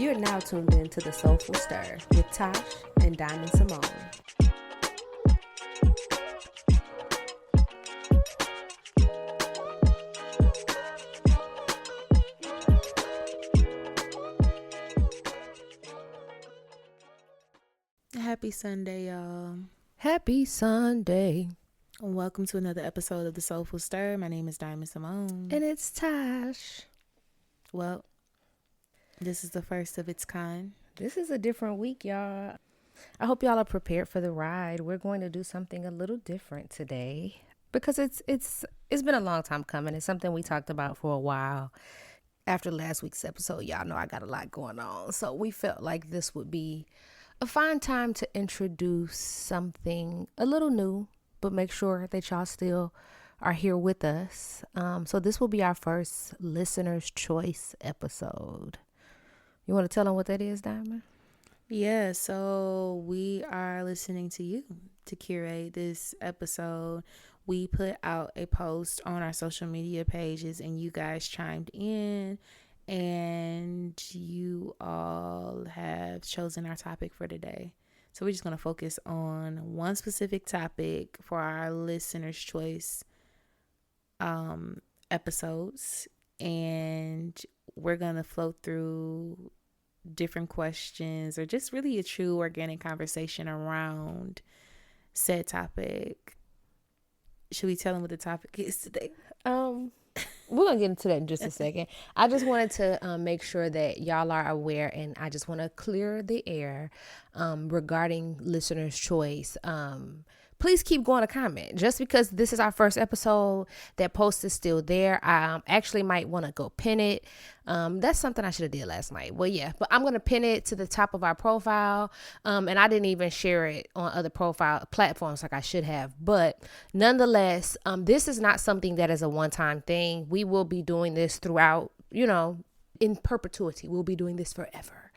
You're now tuned in to the Soulful Stir with Tash and Diamond Symoné. Happy Sunday, y'all. Happy Sunday. Welcome to another episode of the Soulful Stir. My name is Diamond Symoné. And it's Tash. Well, this is the first of its kind. This is a different week, y'all. I hope y'all are prepared for the ride. We're going to do something a little different today because it's been a long time coming. It's something we talked about for a while. After last week's episode, y'all know I got a lot going on. So we felt like this would be a fine time to introduce something a little new, but make sure that y'all still are here with us. So this will be our first listener's choice episode. You want to tell them what that is, Diamond? Yeah, so we are listening to you to curate this episode. We put out a post on our social media pages and you guys chimed in and you all have chosen our topic for today. So we're just going to focus on one specific topic for our listener's choice episodes, and we're going to float through different questions or just really a true organic conversation around said topic. Should we tell them what the topic is today? We're going to get into that in just a second. I just wanted to make sure that y'all are aware, and I just want to clear the air regarding listener's choice. Please keep going to comment. Just because this is our first episode, that post is still there. I actually might want to go pin it. That's something I should have did last night. Well, yeah, but I'm going to pin it to the top of our profile. And I didn't even share it on other profile platforms like I should have. But nonetheless, this is not something that is a one-time thing. We will be doing this throughout, in perpetuity. We'll be doing this forever.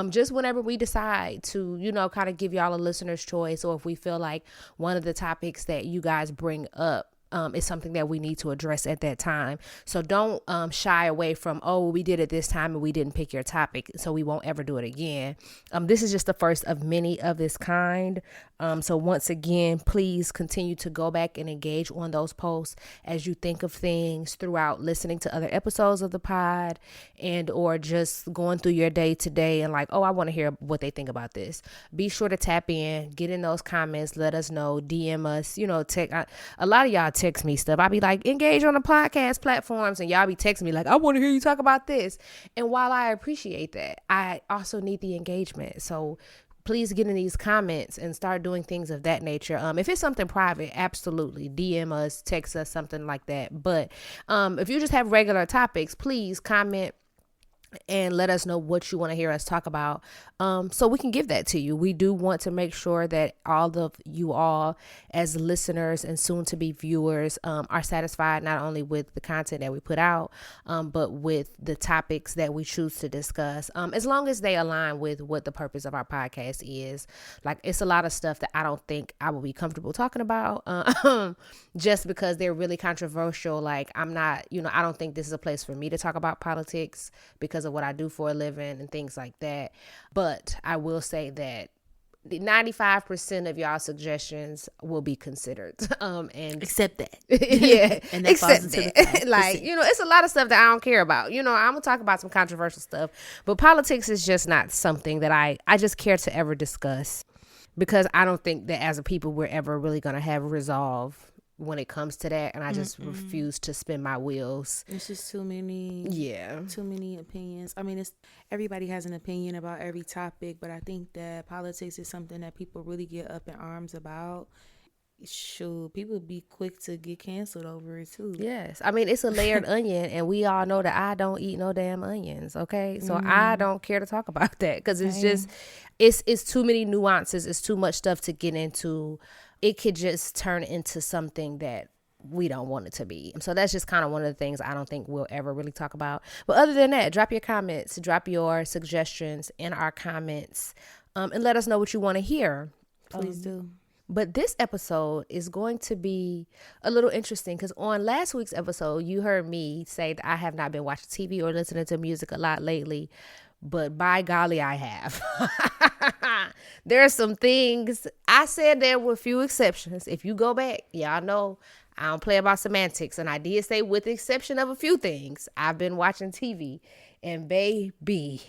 Just whenever we decide to, kind of give y'all a listener's choice, or if we feel like one of the topics that you guys bring up is something that we need to address at that time. So don't shy away from, we did it this time and we didn't pick your topic, so we won't ever do it again. This is just the first of many of this kind. So once again, please continue to go back and engage on those posts as you think of things throughout listening to other episodes of the pod, and or just going through your day to day and like, I want to hear what they think about this. Be sure to tap in, get in those comments, let us know, DM us, text. A lot of y'all text me stuff. I be like, engage on the podcast platforms, and y'all be texting me like, I want to hear you talk about this. And while I appreciate that, I also need the engagement. So please get in these comments and start doing things of that nature. If it's something private, absolutely DM us, text us, something like that. But if you just have regular topics, please comment and let us know what you want to hear us talk about, so we can give that to you. We do want to make sure that all of you all as listeners and soon to be viewers are satisfied not only with the content that we put out, but with the topics that we choose to discuss, as long as they align with what the purpose of our podcast is. Like, it's a lot of stuff that I don't think I will be comfortable talking about just because they're really controversial. Like, I'm not, I don't think this is a place for me to talk about politics because of what I do for a living and things like that. But I will say that the 95% of y'all suggestions will be considered. And Accept that. Yeah. And that falls into the 5%. Like, it's a lot of stuff that I don't care about. I'm going to talk about some controversial stuff, but politics is just not something that I just care to ever discuss, because I don't think that as a people we're ever really going to have resolve when it comes to that, and I just refuse to spin my wheels. It's just too many opinions. I mean, everybody has an opinion about every topic, but I think that politics is something that people really get up in arms about. Shoot, people be quick to get canceled over it too. Yes, I mean, it's a layered onion, and we all know that I don't eat no damn onions. Okay, so I don't care to talk about that because it's just it's too many nuances. It's too much stuff to get into. It could just turn into something that we don't want it to be. So that's just kind of one of the things I don't think we'll ever really talk about. But other than that, drop your comments, drop your suggestions in our comments, and let us know what you want to hear. Please do. But this episode is going to be a little interesting because on last week's episode, you heard me say that I have not been watching TV or listening to music a lot lately. but by golly, I have. There are some things I said, there were a few exceptions. If you go back, y'all know I don't play about semantics. And I did say, with the exception of a few things, I've been watching TV. And baby,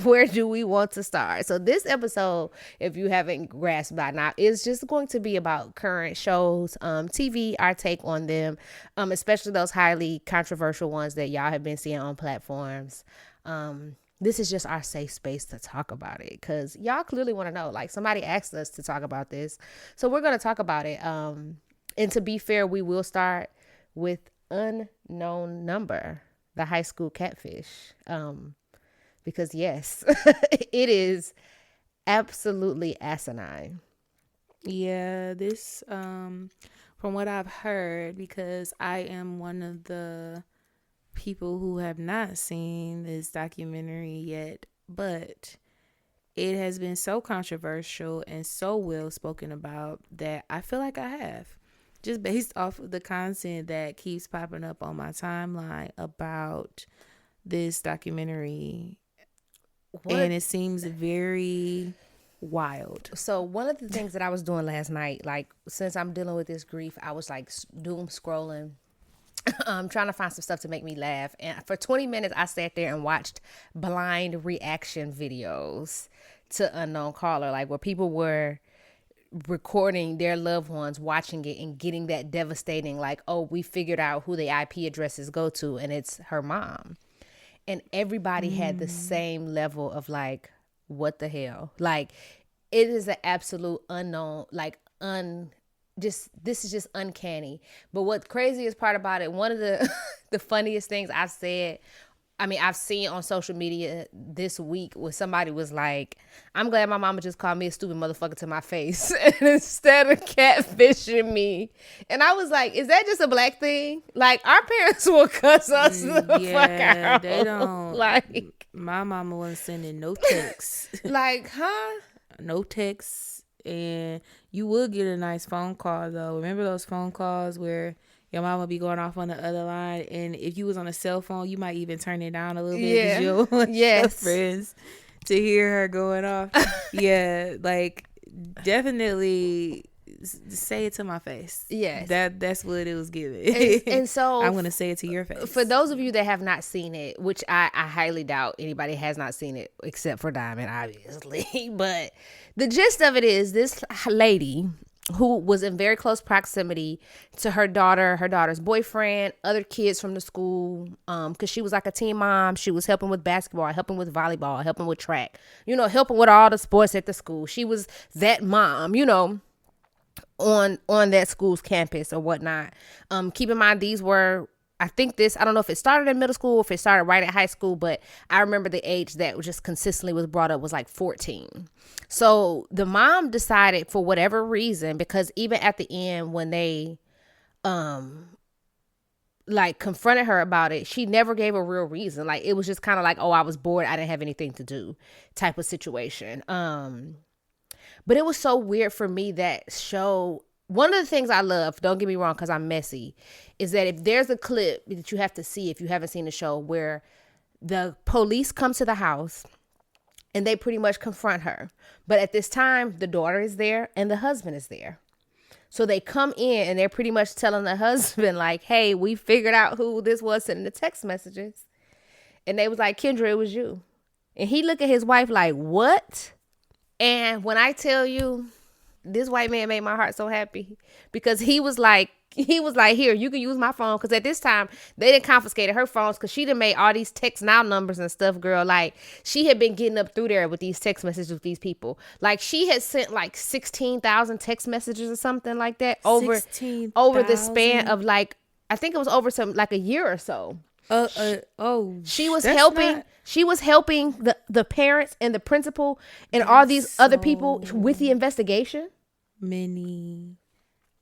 where do we want to start? So this episode, if you haven't grasped by now, is just going to be about current shows, TV, our take on them, especially those highly controversial ones that y'all have been seeing on platforms. This is just our safe space to talk about it, because y'all clearly want to know. Like, somebody asked us to talk about this, so we're going to talk about it. And to be fair, we will start with Unknown Number, the high school catfish, because yes, it is absolutely asinine. Yeah, this from what I've heard, because I am one of the people who have not seen this documentary yet, but it has been so controversial and so well spoken about that I feel like I have, just based off of the content that keeps popping up on my timeline about this documentary. And it seems very wild. So one of the things that I was doing last night, like, since I'm dealing with this grief, I was like doom scrolling, trying to find some stuff to make me laugh. And for 20 minutes, I sat there and watched blind reaction videos to Unknown Caller, like where people were recording their loved ones watching it and getting that devastating, like, oh, we figured out who the IP addresses go to, and it's her mom. And everybody had the same level of like, what the hell? Like, it is an absolute unknown, like, this is just uncanny. But what craziest part about it, one of the the funniest things I've seen on social media this week, was somebody was like, I'm glad my mama just called me a stupid motherfucker to my face and instead of catfishing me. And I was like, is that just a black thing? Like, our parents will cuss us the fuck out. They don't. Like, my mama wasn't sending no texts. Like, huh? No texts. And you would get a nice phone call, though. Remember those phone calls where your mama be going off on the other line, and if you was on a cell phone, you might even turn it down a little bit. Yeah. You don't want Yes. your friends to hear her going off. Yeah, like, definitely say it to my face. Yes. That's what it was giving. And so I'm gonna say it to your face. For those of you that have not seen it, which I highly doubt anybody has not seen it except for Diamond, obviously. But the gist of it is, this lady who was in very close proximity to her daughter, her daughter's boyfriend, other kids from the school, because she was like a teen mom. She was helping with basketball, helping with volleyball, helping with track, helping with all the sports at the school. She was that mom, on that school's campus or whatnot. Keep in mind, these were, I don't know if it started in middle school or if it started right at high school, but I remember the age that just consistently was brought up was like 14. So the mom decided, for whatever reason, because even at the end when they like confronted her about it, she never gave a real reason. Like, it was just kind of like, oh, I was bored, I didn't have anything to do type of situation. But it was so weird for me, that show. One of the things I love, don't get me wrong, because I'm messy, is that if there's a clip that you have to see if you haven't seen the show, where the police come to the house and they pretty much confront her. But at this time, the daughter is there and the husband is there. So they come in and they're pretty much telling the husband, like, hey, we figured out who this was sending the text messages. And they was like, Kendra, it was you. And he looked at his wife like, what? And when I tell you, this white man made my heart so happy, because he was like, here, you can use my phone. Because at this time, they didn't confiscated her phones, because she done made all these text now numbers and stuff, girl. Like, she had been getting up through there with these text messages with these people. Like, she had sent like 16,000 text messages or something like that over the span of, like, I think it was over a year or so. She was helping. She was helping the parents and the principal and all these other people with the investigation. Many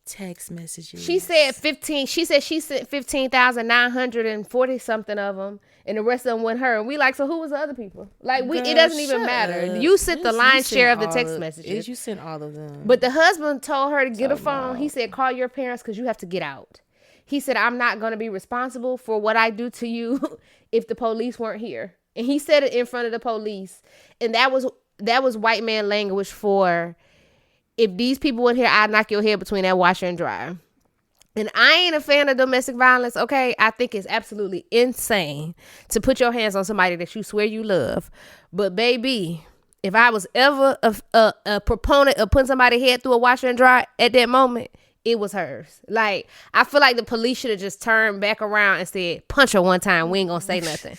text messages. She said 15. She said she sent 15,940 something of them, and the rest of them went her. And we like, so who was the other people? Like, it doesn't even matter. You sent the lion's share of the text messages. You sent all of them. But the husband told her to get a phone. He said, call your parents because you have to get out. He said, I'm not going to be responsible for what I do to you if the police weren't here. And he said it in front of the police. And that was white man language for, if these people in here, I'd knock your head between that washer and dryer. And I ain't a fan of domestic violence, okay? I think it's absolutely insane to put your hands on somebody that you swear you love. But baby, if I was ever a proponent of putting somebody's head through a washer and dryer at that moment, it was hers. Like, I feel like the police should have just turned back around and said, punch her one time, we ain't gonna say nothing.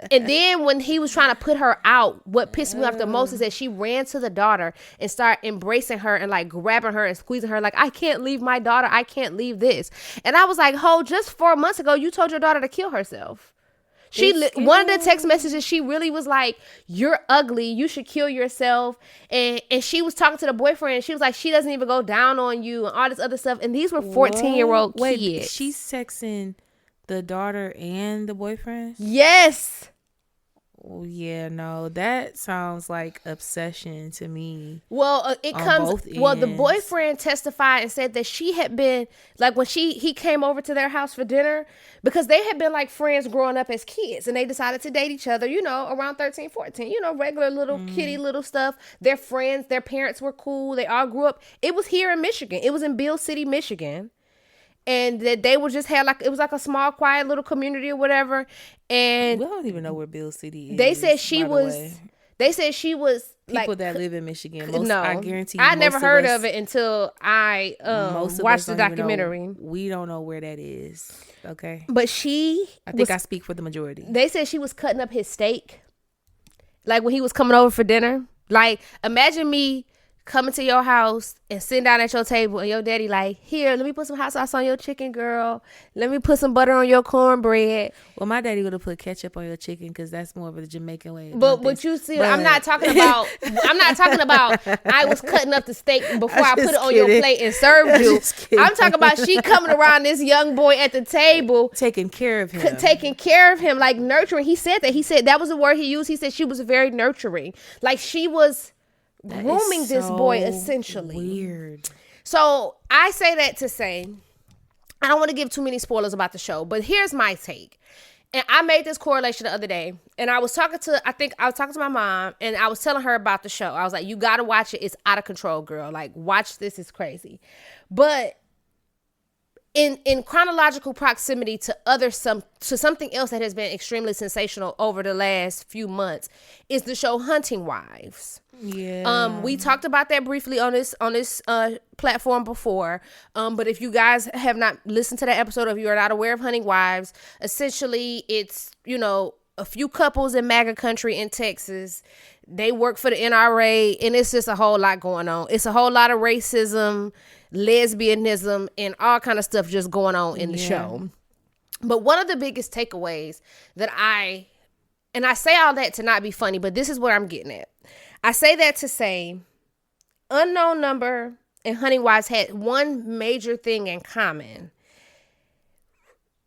And then when he was trying to put her out, what pissed me off the most is that she ran to the daughter and started embracing her and like grabbing her and squeezing her like, I can't leave my daughter, I can't leave this. And I was like, ho, just 4 months ago you told your daughter to kill herself. One of the text messages, she really was like, you're ugly, you should kill yourself. And she was talking to the boyfriend, and she was like, she doesn't even go down on you and all this other stuff. And these were 14-year-old kids. Wait, she's texting the daughter and the boyfriend? Yes. Oh, yeah, no, that sounds like obsession to me. Well, the boyfriend testified and said that she had been, like, when he came over to their house for dinner, because they had been like friends growing up as kids, and they decided to date each other, around 13, 14, regular little kitty little stuff. They're friends. Their parents were cool. They all grew up. It was here in Michigan. It was in Beale City, Michigan. And that they would just have it was like a small, quiet little community or whatever. And we don't even know where Beale City is. They said she was people that live in Michigan. I guarantee you. I never heard of it until I watched the documentary. We don't know where that is. Okay. But I think I speak for the majority. They said she was cutting up his steak. Like when he was coming over for dinner. Like, imagine me coming to your house and sitting down at your table and your daddy like, here, let me put some hot sauce on your chicken, girl. Let me put some butter on your cornbread. Well, my daddy would have put ketchup on your chicken because that's more of a Jamaican way. But what you see, I'm not talking about I was cutting up the steak before I put it on your plate and served you. I'm talking about she coming around this young boy at the table. Taking care of him. Like nurturing. He said that was the word he used. He said she was very nurturing. Like she was grooming this boy essentially. Weird. So I say that to say, I don't want to give too many spoilers about the show, but here's my take. And I made this correlation the other day, and I was talking to my mom, and I was telling her about the show. I was like, you got to watch it. It's out of control, girl. Like, watch this. It's crazy. But in chronological proximity to something else that has been extremely sensational over the last few months is the show Hunting Wives. Yeah. We talked about that briefly on this platform before. But if you guys have not listened to that episode, or if you are not aware of Hunting Wives, essentially it's, a few couples in MAGA country in Texas. They work for the NRA, and it's just a whole lot going on. It's a whole lot of racism, lesbianism, and all kind of stuff just going on in the show. But one of the biggest takeaways I say all that to not be funny, but this is what I'm getting at. I say that to say Unknown Number and Hunting Wives had one major thing in common,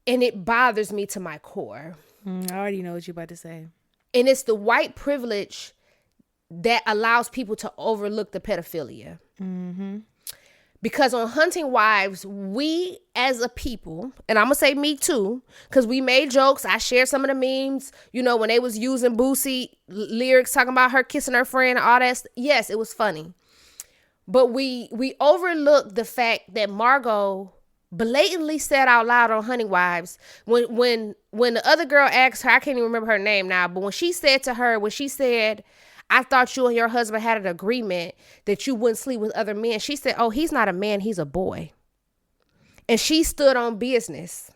and it bothers me to my core. I already know what you're about to say. And it's the white privilege that allows people to overlook the pedophilia. Mm-hmm. Because on Hunting Wives, we as a people, and I'm going to say me too, because we made jokes. I shared some of the memes, when they was using Boosie lyrics, talking about her kissing her friend and all that. Yes, it was funny. But we overlooked the fact that Margot blatantly said out loud on Hunting Wives, when the other girl asked her, I can't even remember her name now, but when she said, I thought you and your husband had an agreement that you wouldn't sleep with other men. She said, oh, he's not a man, he's a boy. And she stood on business.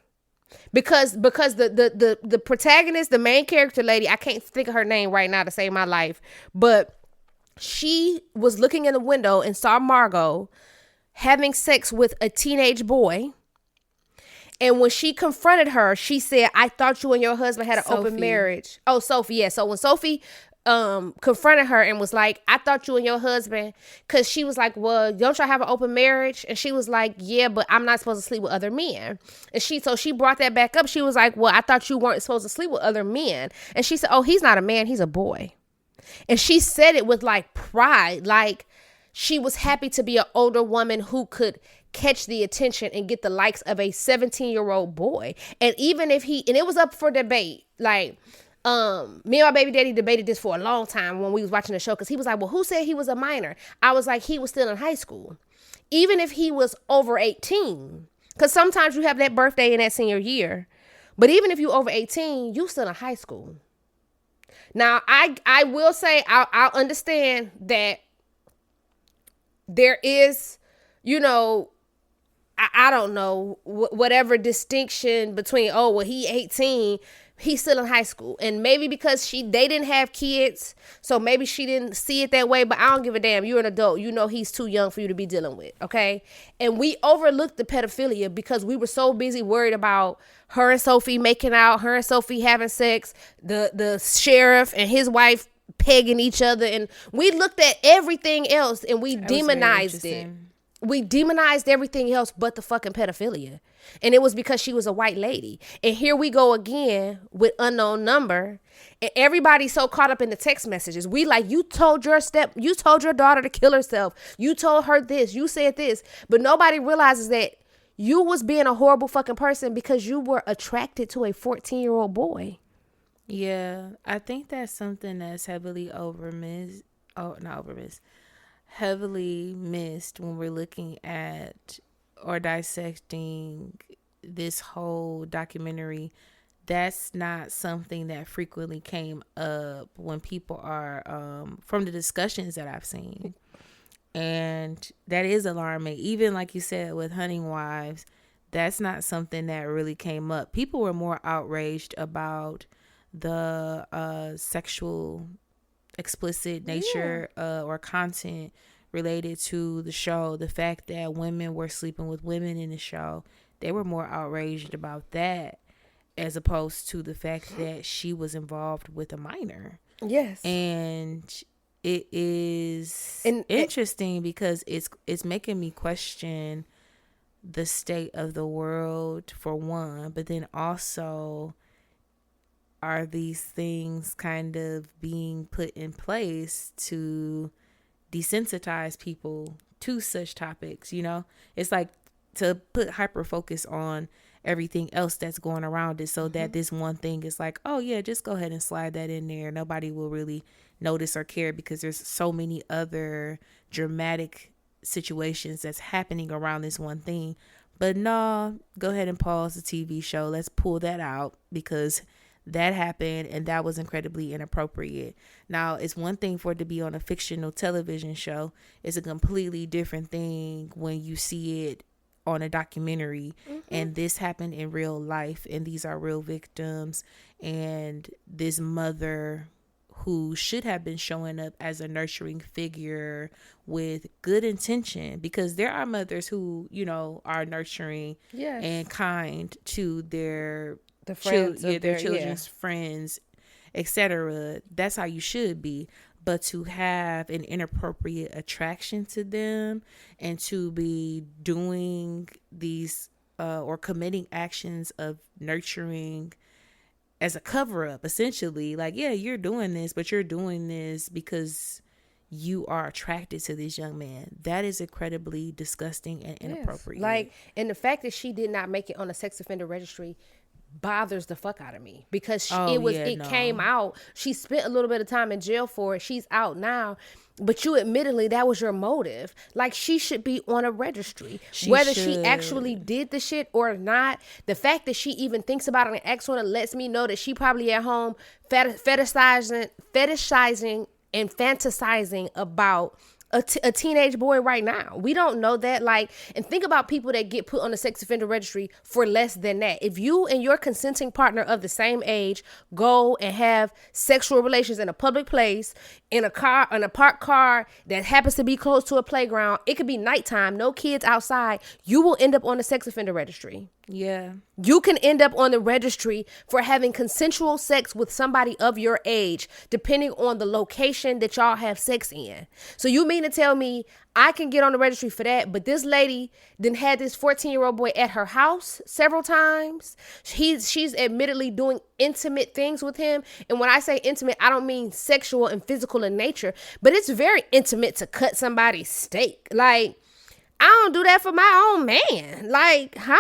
Because the protagonist, the main character lady, I can't think of her name right now to save my life, but she was looking in the window and saw Margot having sex with a teenage boy. And when she confronted her, she said, I thought you and your husband had an open marriage. Oh, Sophie, yeah. So when Sophie confronted her and was like, I thought you and your husband, because she was like, well, don't y'all have an open marriage? And she was like, yeah, but I'm not supposed to sleep with other men. And she brought that back up. She was like, well, I thought you weren't supposed to sleep with other men. And she said, oh, he's not a man, he's a boy. And she said it with like pride, like she was happy to be an older woman who could catch the attention and get the likes of a 17-year-old boy. And even if and it was up for debate, like, Me and my baby daddy debated this for a long time when we was watching the show, because he was like, well, who said he was a minor? I was like, he was still in high school. Even if he was over 18, because sometimes you have that birthday in that senior year, but even if you over 18, you still in high school. Now, I will say, I'll understand that there is, you know, I don't know, whatever distinction between, oh, well, he 18, he's still in high school. And maybe because they didn't have kids, so maybe she didn't see it that way, but I don't give a damn. You're an adult. You know he's too young for you to be dealing with, okay? And we overlooked the pedophilia because we were so busy worried about her and Sophie making out, her and Sophie having sex, the sheriff and his wife pegging each other. And we looked at everything else and we demonized it. We demonized everything else but the fucking pedophilia. And it was because she was a white lady. And here we go again with unknown number. And everybody's so caught up in the text messages. We like, you told your daughter to kill herself. You told her this. You said this. But nobody realizes that you was being a horrible fucking person because you were attracted to a 14-year-old boy. Yeah, I think that's something that's heavily heavily missed when we're looking at or dissecting this whole documentary. That's not something that frequently came up when people are from the discussions that I've seen, and that is alarming. Even like you said with Hunting Wives, that's not something that really came up. People were more outraged about the sexual explicit nature or content related to the show. The fact that women were sleeping with women in the show, they were more outraged about that as opposed to the fact that she was involved with a minor. Yes. And it is interesting because it's making me question the state of the world, for one, but then also, are these things kind of being put in place to desensitize people to such topics? You know, it's like to put hyper focus on everything else that's going around it, so that this one thing is like, oh yeah, just go ahead and slide that in there. Nobody will really notice or care because there's so many other dramatic situations that's happening around this one thing. But no, go ahead and pause the TV show. Let's pull that out because that happened and that was incredibly inappropriate. Now, it's one thing for it to be on a fictional television show. It's a completely different thing when you see it on a documentary. And this happened in real life, and these are real victims. And this mother who should have been showing up as a nurturing figure with good intention, because there are mothers who, you know, are nurturing and kind to their children's friends, etc. That's how you should be. But to have an inappropriate attraction to them and to be doing these or committing actions of nurturing as a cover up, essentially, like, yeah, you're doing this, but you're doing this because you are attracted to this young man. That is incredibly disgusting and inappropriate. Like, and the fact that she did not make it on a sex offender registry bothers the fuck out of me, because came out. She spent a little bit of time in jail for it. She's out now, but you admittedly that was your motive. Like, she should be on a registry, whether she actually did the shit or not. The fact that she even thinks about it and acts on it lets me know that she probably at home fetishizing and fantasizing about a teenage boy right now. We don't know that. Like, and think about people that get put on the sex offender registry for less than that. If you and your consenting partner of the same age go and have sexual relations in a public place, in a parked car that happens to be close to a playground, it could be nighttime, no kids outside, you will end up on the sex offender registry. Yeah. You can end up on the registry for having consensual sex with somebody of your age, depending on the location that y'all have sex in. So you mean to tell me I can get on the registry for that, but this lady then had this 14-year-old boy at her house several times. She's admittedly doing intimate things with him. And when I say intimate, I don't mean sexual and physical in nature, but it's very intimate to cut somebody's steak. Like, I don't do that for my own man. Like, huh?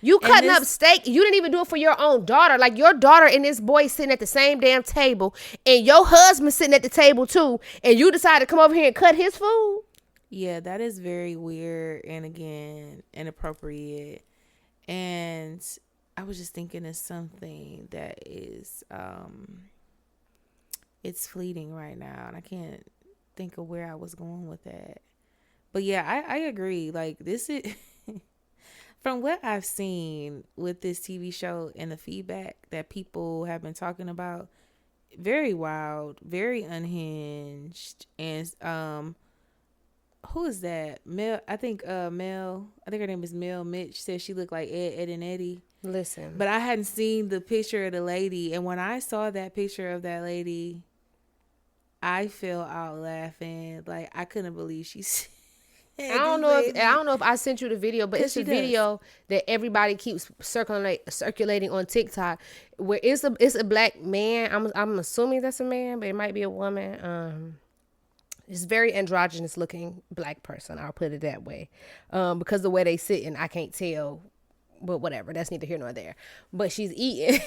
You cutting up steak. You didn't even do it for your own daughter. Like, your daughter and this boy sitting at the same damn table, and your husband sitting at the table too, and you decide to come over here and cut his food. Yeah, that is very weird and, again, inappropriate. And I was just thinking of something that is, it's fleeting right now, and I can't think of where I was going with that. But yeah, I agree. Like, this is from what I've seen with this TV show and the feedback that people have been talking about, very wild, very unhinged. And who is that? Mel, I think her name is Mel Mitch, said she looked like Ed and Eddie. Listen. But I hadn't seen the picture of the lady, and when I saw that picture of that lady, I fell out laughing. Like, I couldn't believe she's I don't know if I sent you the video, but it's a video that everybody keeps circulating on TikTok, where it's a black man. I'm assuming that's a man, but it might be a woman. It's very androgynous looking black person. I'll put it that way, because the way they sit, and I can't tell. But whatever, that's neither here nor there. But she's eating,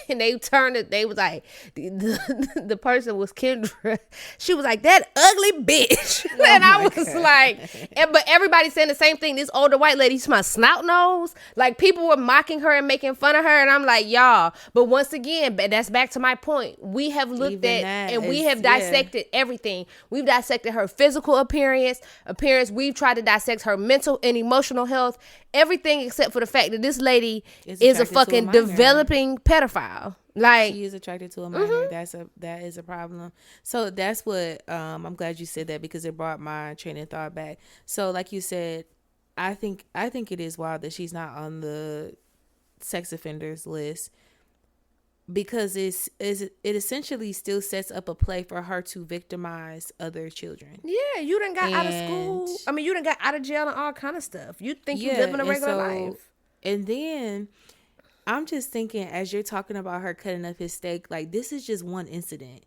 and they turned it. They was like, the person was Kendra. She was like, that ugly bitch, and I was like, but everybody saying the same thing. This older white lady, my snout nose. Like, people were mocking her and making fun of her, and I'm like, y'all. But once again, that's back to my point. We have looked at and we have dissected everything. We've dissected her physical appearance. We've tried to dissect her mental and emotional health. Everything except for the fact that this lady is a fucking developing pedophile. Like, she is attracted to a minor. That is a problem. So that's what I'm glad you said that, because it brought my train of thought back. So like you said, I think it is wild that she's not on the sex offenders list, because it essentially still sets up a play for her to victimize other children. Yeah, you done got out of school. I mean, you done got out of jail and all kind of stuff. You think you living a regular life. And then I'm just thinking, as you're talking about her cutting up his steak, like, this is just one incident.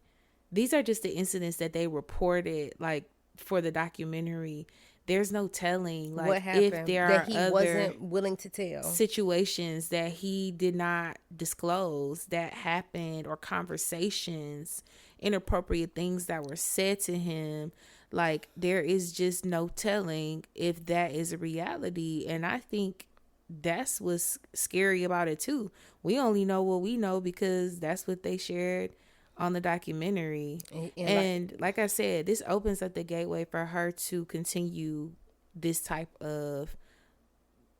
These are just the incidents that they reported, like, for the documentary. There's no telling, like, what happened, if there that are he other wasn't willing to tell, situations that he did not disclose that happened, or conversations, inappropriate things that were said to him. Like, there is just no telling if that is a reality. And I think that's what's scary about it too. We only know what we know because that's what they shared on the documentary. And like I said, this opens up the gateway for her to continue this type of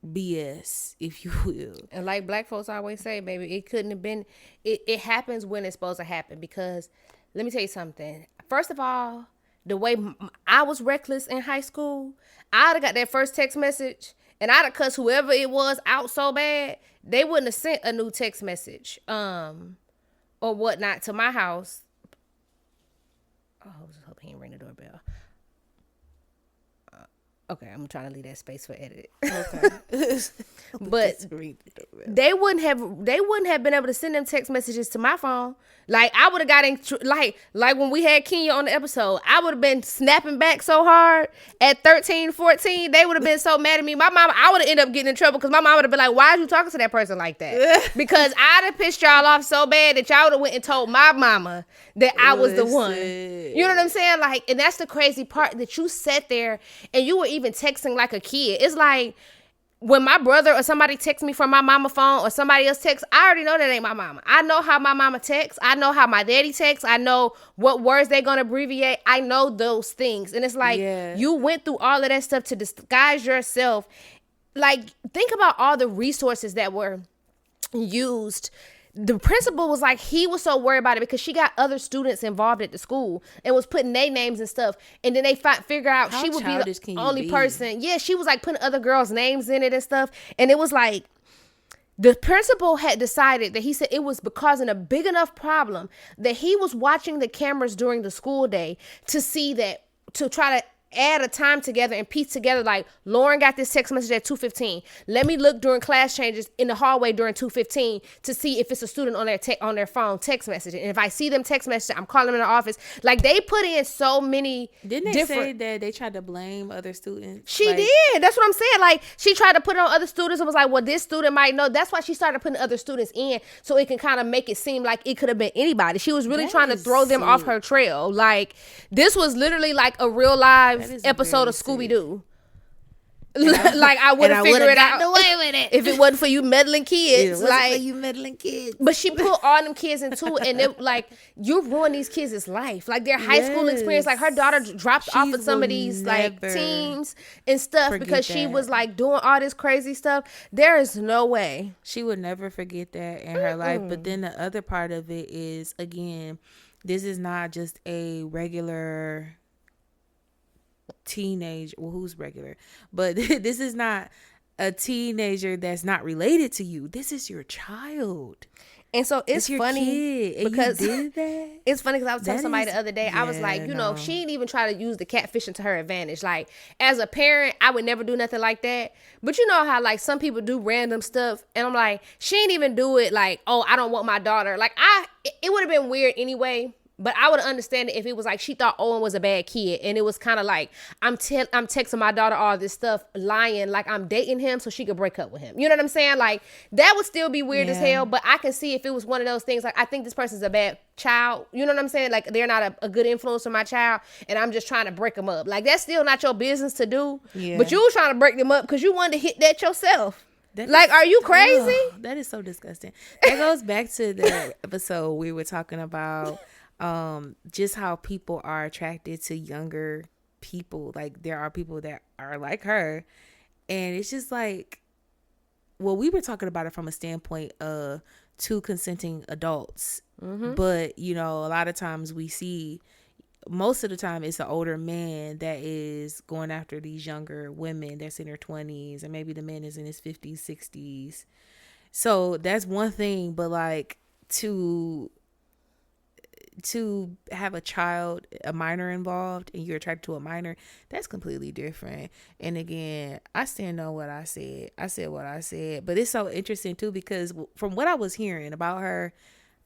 BS, if you will. And like black folks always say, baby, it couldn't have been, it happens when it's supposed to happen. Because let me tell you something. First of all, the way I was reckless in high school, I'd have got that first text message and I'd have cussed whoever it was out so bad, they wouldn't have sent a new text message. Or whatnot to my house. Oh, I was just hoping he didn't ring the doorbell. Okay, I'm trying to leave that space for edit. Okay. But they wouldn't have been able to send them text messages to my phone. Like, I would have got in, like when we had Kenya on the episode, I would have been snapping back so hard at 13, 14. They would have been so mad at me. My mama, I would have ended up getting in trouble because my mom would have been like, why are you talking to that person like that? Because I'd have pissed y'all off so bad that y'all would have went and told my mama that I was the one. You know what I'm saying? Like, and that's the crazy part, that you sat there and you were even texting like a kid. It's like, when my brother or somebody texts me from my mama phone or somebody else texts, I already know that ain't my mama. I know how my mama texts. I know how my daddy texts. I know what words they gonna abbreviate. I know those things. And it's like, you went through all of that stuff to disguise yourself. Like, think about all the resources that were used. The principal was like, he was so worried about it because she got other students involved at the school and was putting their names and stuff. And then they figure out she would be the only person. Yeah, she was like putting other girls' names in it and stuff. And it was like, the principal had decided that, he said it was causing a big enough problem that he was watching the cameras during the school day to see that, to try to add a time together and piece together, like, Lauren got this text message at 2:15. Let me look during class changes in the hallway during 2:15 to see if it's a student on their phone text messaging. And if I see them text messaging, I'm calling them in the office. Like, they put in so many Didn't they say that they tried to blame other students? She did. That's what I'm saying. Like, she tried to put it on other students and was like, well, this student might know. That's why she started putting other students in, so it can kind of make it seem like it could have been anybody. She was really trying to throw them off her trail. Like, this was literally like a real live episode of Scooby-Doo. Like, I would have figured it out away with it if it wasn't for you meddling kids. Like, you meddling kids. But she put all them kids into it, and it, like, you ruin these kids' life, like their high school experience. Like, her daughter dropped off of some of these like teams and stuff because she was like doing all this crazy stuff. There is no way she would never forget that in her life. But then the other part of it is, again, this is not just a regular teenage, well, who's regular, but this is not a teenager that's not related to you. This is your child. And so it's funny because you did that? It's funny because I was telling somebody the other day, I was like, you know, she didn't even try to use the catfishing to her advantage. Like, as a parent, I would never do nothing like that. But you know how, like, some people do random stuff, and I'm like, she didn't even do it like, oh, I don't want my daughter. Like, it would have been weird anyway. But I would understand it if it was like she thought Owen was a bad kid, and it was kind of like, I'm texting my daughter all this stuff, lying like I'm dating him so she could break up with him. You know what I'm saying? Like, that would still be weird as hell. But I can see if it was one of those things, like, I think this person's a bad child. You know what I'm saying? Like, they're not a good influence on my child, and I'm just trying to break them up. Like, that's still not your business to do. Yeah. But you were trying to break them up because you wanted to hit that yourself. Like, are you crazy? That is so disgusting. That goes back to the episode we were talking about. Just how people are attracted to younger people. Like, there are people that are like her, and it's just like, well, we were talking about it from a standpoint of two consenting adults, but you know, a lot of times we see, most of the time it's an older man that is going after these younger women that's in their 20s, and maybe the man is in his 50s, 60s. So that's one thing, but like, to have a child, a minor involved, and you're attracted to a minor, that's completely different. And again, I stand on what I said. I said what I said. But it's so interesting too, because from what I was hearing about her,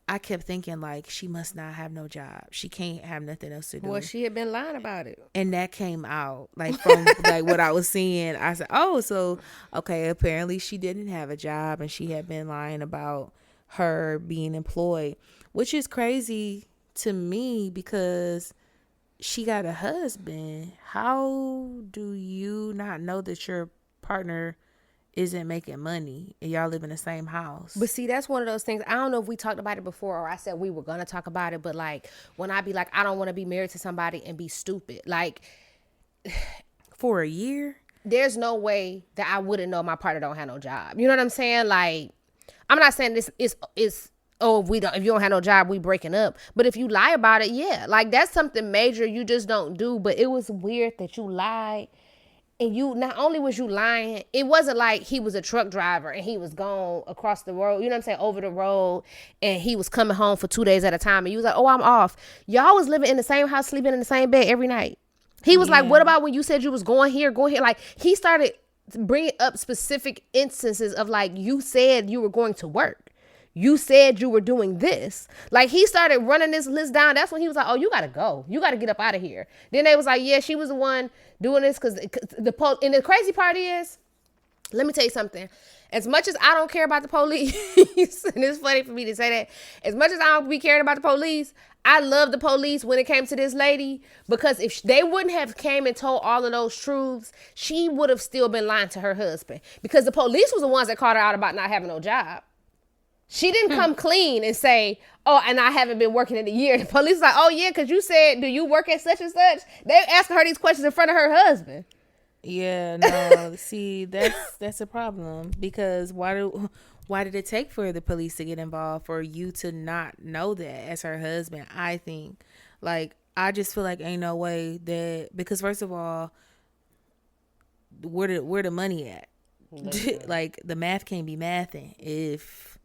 I kept thinking, like, she must not have no job. She can't have nothing else to do. Well, she had been lying about it. And that came out, like, from like what I was seeing. I said, oh, so, okay, apparently she didn't have a job, and she had been lying about her being employed, which is crazy to me because she got a husband. How do you not know that your partner isn't making money and y'all live in the same house? But see, that's one of those things. I don't know if we talked about it before, or I said we were gonna talk about it, but like, when I be like, I don't want to be married to somebody and be stupid, like, for a year, there's no way that I wouldn't know my partner don't have no job. You know what I'm saying? Like, I'm not saying this is oh, if you don't have no job, we breaking up. But if you lie about it, yeah, like, that's something major you just don't do. But it was weird that you lied, and you, not only was you lying, it wasn't like he was a truck driver and he was gone across the road, you know what I'm saying, over the road, and he was coming home for 2 days at a time, and you was like, oh, I'm off. Y'all was living in the same house, sleeping in the same bed every night. He was like, what about when you said you was going here? Like, he started bringing up specific instances of, like, you said you were going to work. You said you were doing this. Like, he started running this list down. That's when he was like, oh, you got to go. You got to get up out of here. Then they was like, yeah, she was the one doing this because and the crazy part is, let me tell you something. As much as I don't care about the police, and it's funny for me to say that, as much as I don't be caring about the police, I love the police when it came to this lady, because if they wouldn't have came and told all of those truths, she would have still been lying to her husband, because the police was the ones that called her out about not having no job. She didn't come clean and say, oh, and I haven't been working in a year. The police was like, oh, yeah, because you said, do you work at such and such? They asking her these questions in front of her husband. Yeah, no, see, that's a problem, because why did it take for the police to get involved for you to not know that as her husband? I think, like, I just feel like ain't no way that, because first of all, where the money at? Like, the math can't be mathing if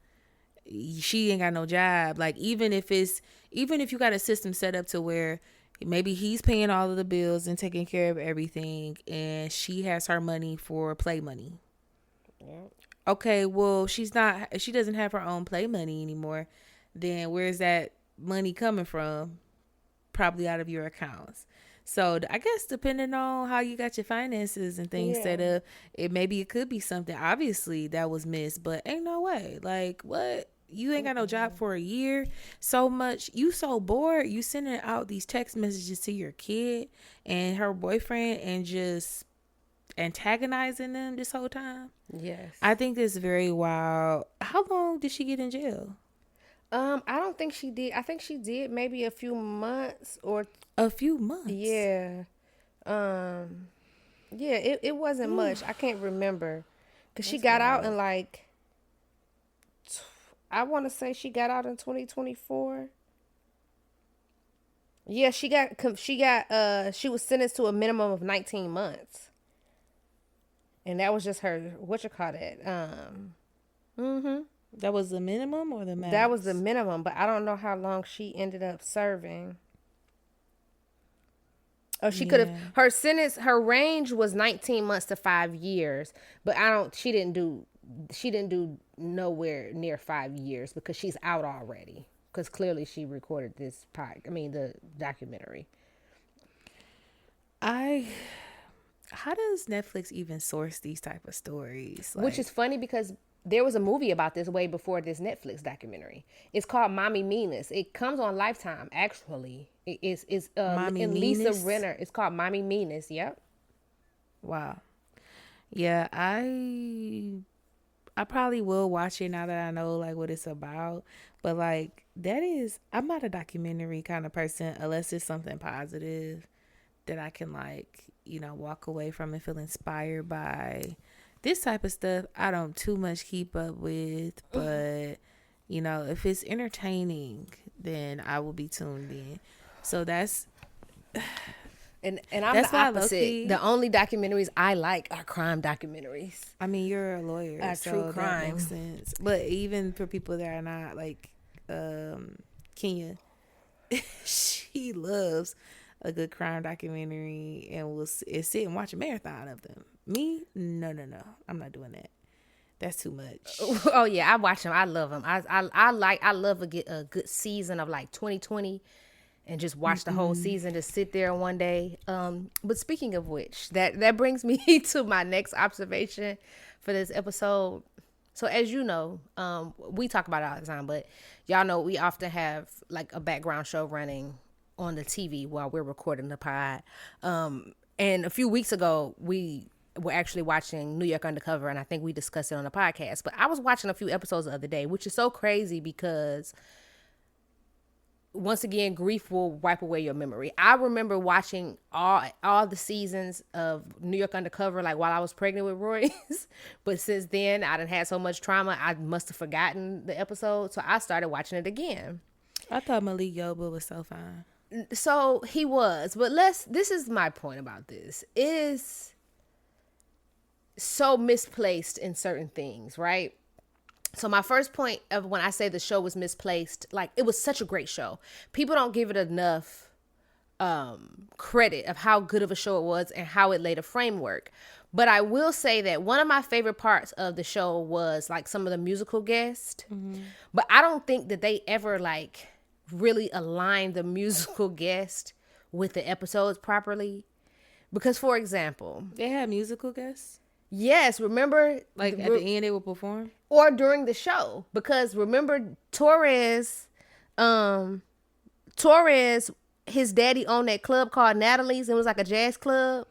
she ain't got no job. Like, even if you got a system set up to where Maybe he's paying all of the bills and taking care of everything, and she has her money for play money. Yep. Okay, well, she doesn't have her own play money anymore. Then where's that money coming from? Probably out of your accounts. So I guess depending on how you got your finances and things set up, maybe it could be something obviously that was missed, but ain't no way. Like, what? You ain't got no job for a year. So much. You so bored. You sending out these text messages to your kid and her boyfriend and just antagonizing them this whole time. Yes. I think it's very wild. How long did she get in jail? I don't think she did. I think she did maybe a few months or a few months. Yeah. Yeah, it wasn't much. I can't remember. Cuz she got out in like I want to say she got out in 2024. Yeah, she was sentenced to a minimum of 19 months. And that was just her, what you call that? That was the minimum or the max? That was the minimum, but I don't know how long she ended up serving. Oh, she could have, her range was 19 months to 5 years, but she didn't do nowhere near 5 years because she's out already. Because clearly she recorded the documentary. How does Netflix even source these type of stories? Which is funny because there was a movie about this way before this Netflix documentary. It's called Mommy Meanness. It comes on Lifetime, actually. It's Mommy Lisa Meanness? Renner. It's called Mommy Meanness. Yep. Wow. Yeah, I probably will watch it now that I know like what it's about. But like I'm not a documentary kind of person unless it's something positive that I can walk away from and feel inspired by. This type of stuff I don't too much keep up with, but if it's entertaining, then I will be tuned in. So that's and I'm the opposite. The only documentaries I like are crime documentaries. I mean, you're a lawyer, so true crime. That makes sense. But even for people that are not like Kenya, she loves a good crime documentary and will sit and watch a marathon of them. Me, no, I'm not doing that. That's too much. Oh yeah, I watch them. I love them. I love a good season of like 2020 and just watch the whole season. Just sit there one day. But speaking of which, that brings me to my next observation for this episode. So as you know, we talk about it all the time, but y'all know we often have like a background show running on the TV while we're recording the pod. And a few weeks ago, we were actually watching New York Undercover, and I think we discussed it on the podcast. But I was watching a few episodes the other day, which is so crazy because, once again, grief will wipe away your memory. I remember watching all the seasons of New York Undercover, like while I was pregnant with Royce. But since then, I done had so much trauma, I must have forgotten the episode. So I started watching it again. I thought Malik Yoba was so fine. So he was, but this is my point about this. It is so misplaced in certain things, right? So my first point of when I say the show was misplaced, like it was such a great show. People don't give it enough credit of how good of a show it was and how it laid a framework. But I will say that one of my favorite parts of the show was like some of the musical guests. Mm-hmm. But I don't think that they ever like really aligned the musical guest with the episodes properly. Because, for example, they had musical guests. Yes, remember, like at the end they would perform, or during the show. Because remember, Torres, his daddy owned that club called Natalie's. It was like a jazz club,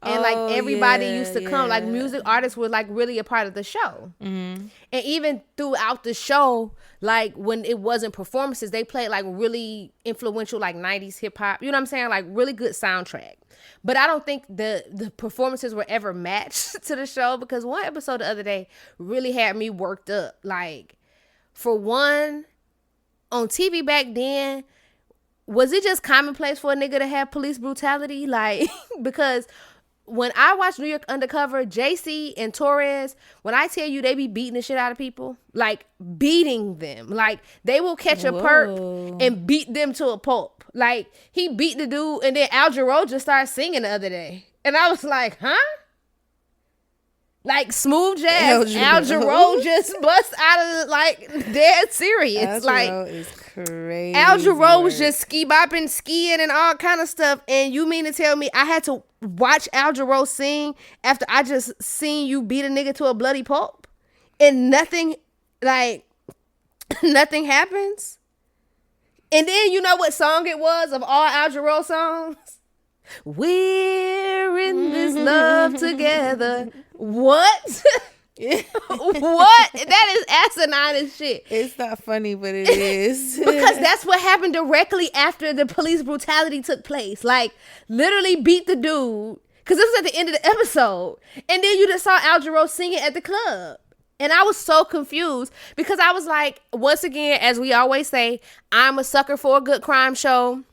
and like everybody used to come. Like music artists were like really a part of the show. Mm-hmm. And even throughout the show, like when it wasn't performances, they played like really influential like 90s hip hop. You know what I'm saying? Like really good soundtrack. But I don't think the performances were ever matched to the show, because one episode the other day really had me worked up. Like, for one, on TV back then, was it just commonplace for a nigga to have police brutality? Like, because when I watch New York Undercover, JC and Torres, when I tell you they be beating the shit out of people, like beating them, like they will catch a perp and beat them to a pulp. Like he beat the dude, and then Al Jarreau just started singing the other day, and I was like, huh? Like smooth jazz, Al Jarreau just bust out of like dead serious. Al Jarreau is crazy. Al Jarreau was just ski-bopping, skiing, and all kind of stuff. And you mean to tell me I had to watch Al Jarreau sing after I just seen you beat a nigga to a bloody pulp? And nothing, like, nothing happens? And then you know what song it was of all Al Jarreau songs? We're in this love together. What? What? That is asinine as shit. It's not funny, but it is. Because that's what happened directly after the police brutality took place. Like, literally beat the dude. Because this was at the end of the episode. And then you just saw Al Jarreau singing at the club. And I was so confused because I was like, once again, as we always say, I'm a sucker for a good crime show.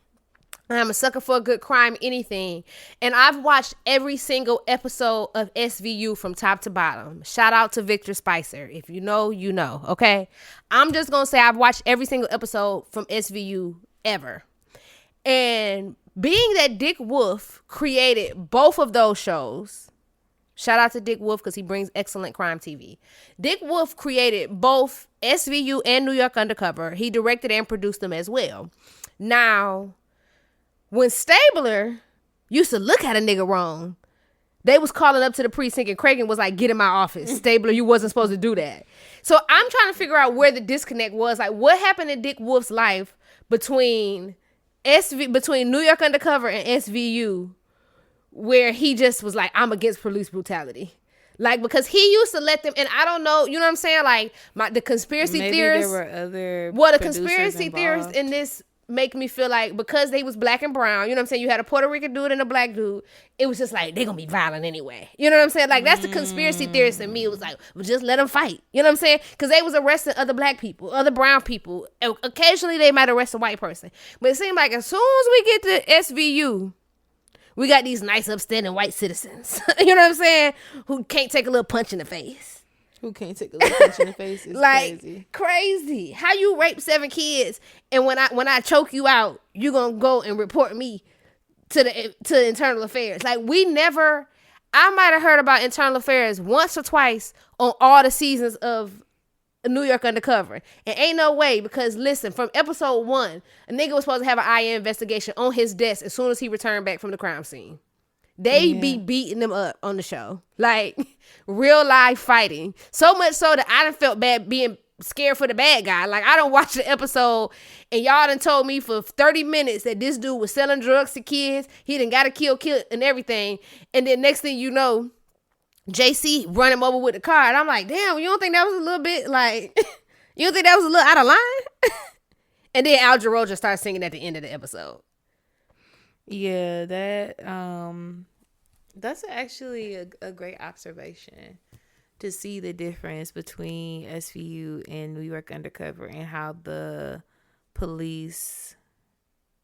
I'm a sucker for a good crime anything. And I've watched every single episode of SVU from top to bottom. Shout out to Victor Spicer. If you know, you know, okay? I'm just going to say I've watched every single episode from SVU ever. And being that Dick Wolf created both of those shows, shout out to Dick Wolf because he brings excellent crime TV. Dick Wolf created both SVU and New York Undercover. He directed and produced them as well. Now, when Stabler used to look at a nigga wrong, they was calling up to the precinct and Cragen was like, get in my office. Stabler, you wasn't supposed to do that. So I'm trying to figure out where the disconnect was. Like, what happened in Dick Wolf's life between New York Undercover and SVU, where he just was like, I'm against police brutality. Like, because he used to let them, and I don't know, you know what I'm saying? Like, the conspiracy theorists. Maybe there were other the conspiracy theorists in this make me feel like because they was black and brown, you know what I'm saying? You had a Puerto Rican dude and a black dude. It was just like, they're going to be violent anyway. You know what I'm saying? Like, that's the conspiracy theorist in me. It was like, well, just let them fight. You know what I'm saying? Because they was arresting other black people, other brown people. Occasionally, they might arrest a white person. But it seemed like as soon as we get to SVU, we got these nice, upstanding white citizens. You know what I'm saying? Who can't take a little punch in the face. Who can't take a little punch in the face is like, crazy. How you rape 7 kids and when I choke you out, you gonna go and report me to internal affairs. Like, I might have heard about internal affairs once or twice on all the seasons of New York Undercover. And ain't no way, because listen, from episode 1, a nigga was supposed to have an IA investigation on his desk as soon as he returned back from the crime scene. They be beating them up on the show. Like, real life fighting. So much so that I done felt bad being scared for the bad guy. Like, I done watched the episode and y'all done told me for 30 minutes that this dude was selling drugs to kids. He done got a kill and everything. And then next thing you know, JC run him over with the car. And I'm like, damn, you don't think that was a little bit like, you don't think that was a little out of line? And then Al Jarreau just started singing at the end of the episode. Yeah, that's actually a great observation, to see the difference between SVU and New York Undercover and how the police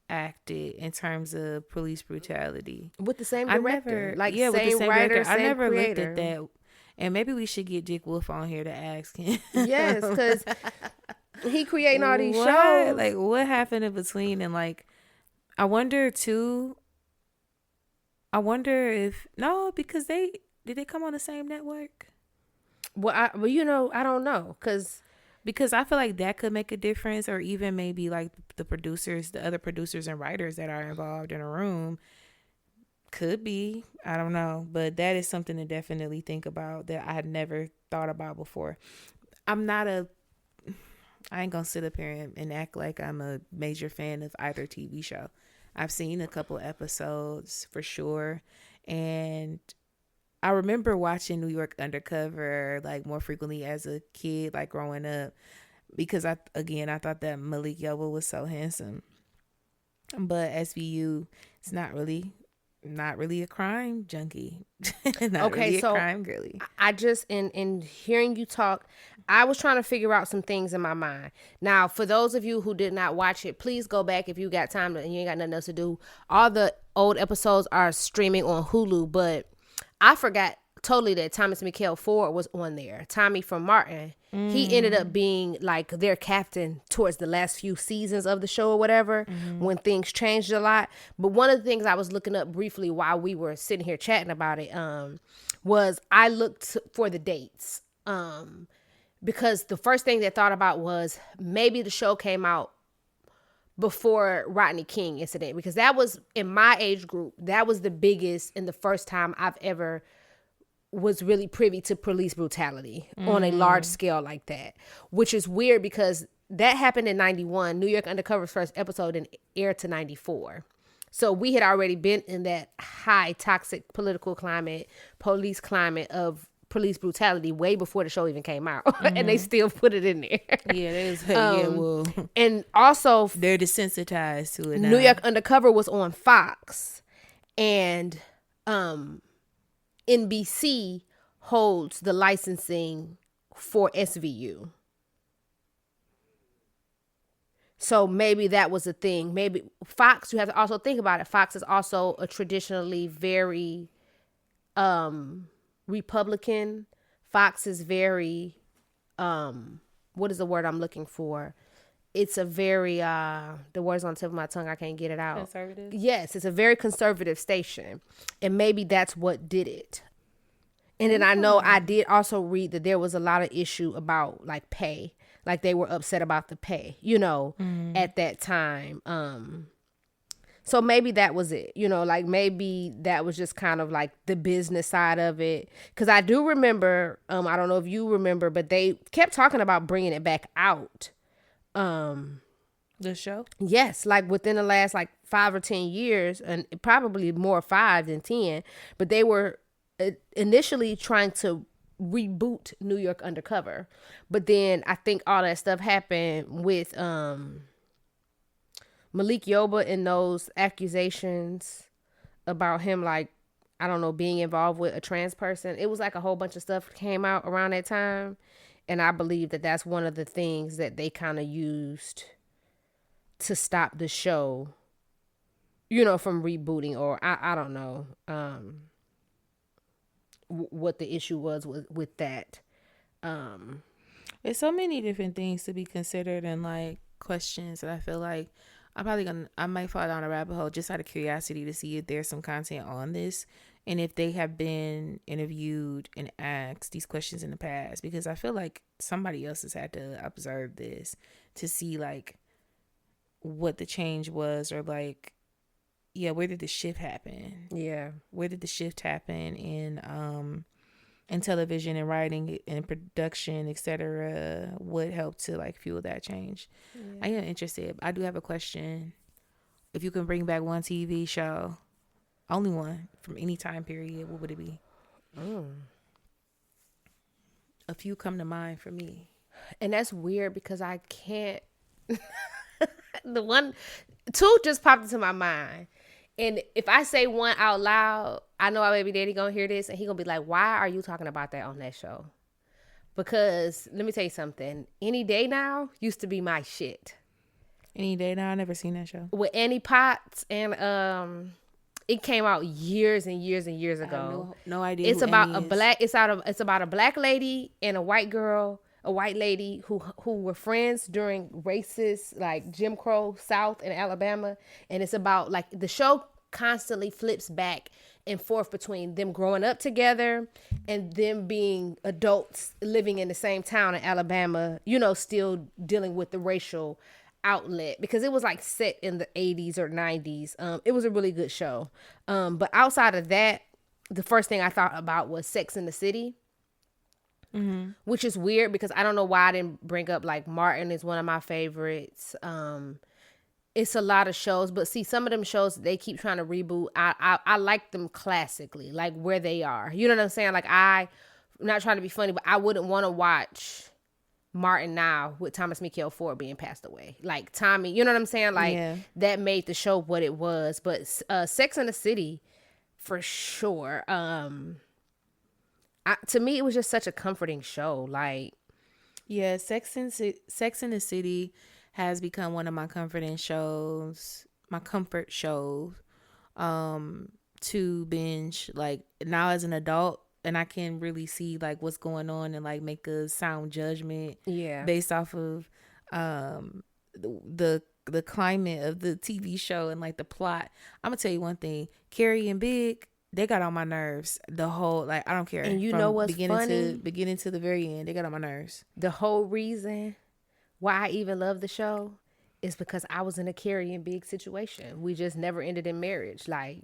acted in terms of police brutality. With the same director. With the same writer, I never looked at that. And maybe we should get Dick Wolf on here to ask him. Yes, because he creating all these shows. Like, what happened in between? And like, I wonder if because did they come on the same network? Well, I don't know, because I feel like that could make a difference, or even maybe like the other producers and writers that are involved in a room could be. I don't know, but that is something to definitely think about that I had never thought about before. I ain't gonna sit up here and act like I'm a major fan of either TV show. I've seen a couple episodes for sure. And I remember watching New York Undercover like more frequently as a kid, like growing up, because I thought that Malik Yoba was so handsome. But SVU, it's not really a crime junkie. A crime girly. I just, in hearing you talk, I was trying to figure out some things in my mind. Now, for those of you who did not watch it, please go back if you got time and you ain't got nothing else to do. All the old episodes are streaming on Hulu, but I forgot totally that Thomas Michael Ford was on there. Tommy from Martin. He ended up being like their captain towards the last few seasons of the show or whatever, when things changed a lot. But one of the things I was looking up briefly while we were sitting here chatting about it was I looked for the dates. Because the first thing they thought about was maybe the show came out before Rodney King incident, because that was in my age group. That was the biggest and the first time I've ever was really privy to police brutality on a large scale like that, which is weird because that happened in 91. New York Undercover's first episode and aired to 94. So we had already been in that high toxic political climate, police climate of police brutality way before the show even came out. And they still put it in there. Yeah, they was, yeah, well, and also they're desensitized to it now. New York Undercover was on Fox, and NBC holds the licensing for SVU. So maybe that was a thing. Maybe Fox, you have to also think about it. Fox is also a traditionally very Republican. Fox is very, what is the word I'm looking for? It's a very, the word's on the tip of my tongue. I can't get it out. Conservative? Yes, it's a very conservative station. And maybe that's what did it. And then I know I did also read that there was a lot of issue about like pay. Like they were upset about the pay, at that time. So maybe that was it, like maybe that was just kind of like the business side of it. Because I do remember, I don't know if you remember, but they kept talking about bringing it back out. The show? Yes, like within the last like 5 or 10 years, and probably more 5 than 10. But they were initially trying to reboot New York Undercover. But then I think all that stuff happened with Malik Yoba and those accusations about him, like, I don't know, being involved with a trans person. It was like a whole bunch of stuff came out around that time. And I believe that that's one of the things that they kind of used to stop the show, from rebooting, or I don't know what the issue was with that. There's so many different things to be considered and like questions that I feel like I might fall down a rabbit hole just out of curiosity to see if there's some content on this and if they have been interviewed and asked these questions in the past, because I feel like somebody else has had to observe this to see like what the change was, or like, yeah, where did the shift happen? Yeah. Where did the shift happen in television and writing and production, etc.? What helped to like fuel that change? Yeah. I am interested. I do have a question. If you can bring back one TV show, only one from any time period, what would it be? A few come to mind for me. And that's weird because I can't. Two just popped into my mind. And if I say one out loud, I know our baby daddy gonna hear this and he gonna be like, why are you talking about that on that show? Because let me tell you something. Any Day Now used to be my shit. Any Day Now? I never seen that show. With Annie Potts, and it came out years and years and years ago. No idea. It's about it's about a black lady and a white girl, a white lady who were friends during racist, like Jim Crow South in Alabama. And it's about like the show constantly flips back and forth between them growing up together and them being adults living in the same town in Alabama, still dealing with the racial outlet, because it was like set in the 80s or 90s. It was a really good show. But outside of that, the first thing I thought about was Sex in the City. Mm-hmm. Which is weird because I don't know why I didn't bring up like Martin is one of my favorites. It's a lot of shows, but see, some of them shows they keep trying to reboot. I like them classically, like where they are. You know what I'm saying? Like I'm not trying to be funny, but I wouldn't want to watch Martin now with Thomas Michael Ford being passed away. Like Tommy, you know what I'm saying? Like that made the show what it was. But Sex in the City, for sure. To me, it was just such a comforting show. Like, yeah, Sex in the City has become one of my comforting shows, my comfort shows. To to binge like now as an adult, and I can really see like what's going on and like make a sound judgment Yeah. based off of the climate of the TV show and like the plot. I'm gonna tell you one thing, Carrie and Big, they got on my nerves the whole, like, I don't care. And you from know what's beginning funny? to beginning to the very end, they got on my nerves. The whole reason why I even love the show is because I was in a Carrie and Big situation. We just never ended in marriage. Like,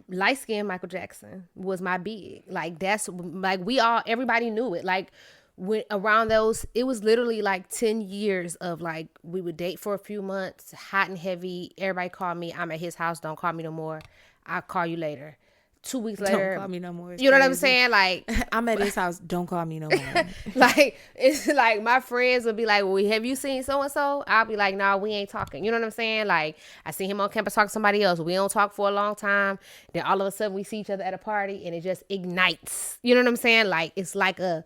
light skinned Michael Jackson was my big. Like, that's like everybody knew it. Like, when around those, it was literally like 10 years of like, we would date for a few months, hot and heavy. Everybody called me. I'm at his house. Don't call me no more. I'll call you later. 2 weeks later, Don't call me no more. You know what I'm saying? Like, I'm at his house. Don't call me no more. like, it's like my friends would be like, well, have you seen so and so? I'll be like, no, we ain't talking. You know what I'm saying? Like, I see him on campus talking to somebody else. We don't talk for a long time. Then all of a sudden we see each other at a party and it just ignites. You know what I'm saying? Like, it's like a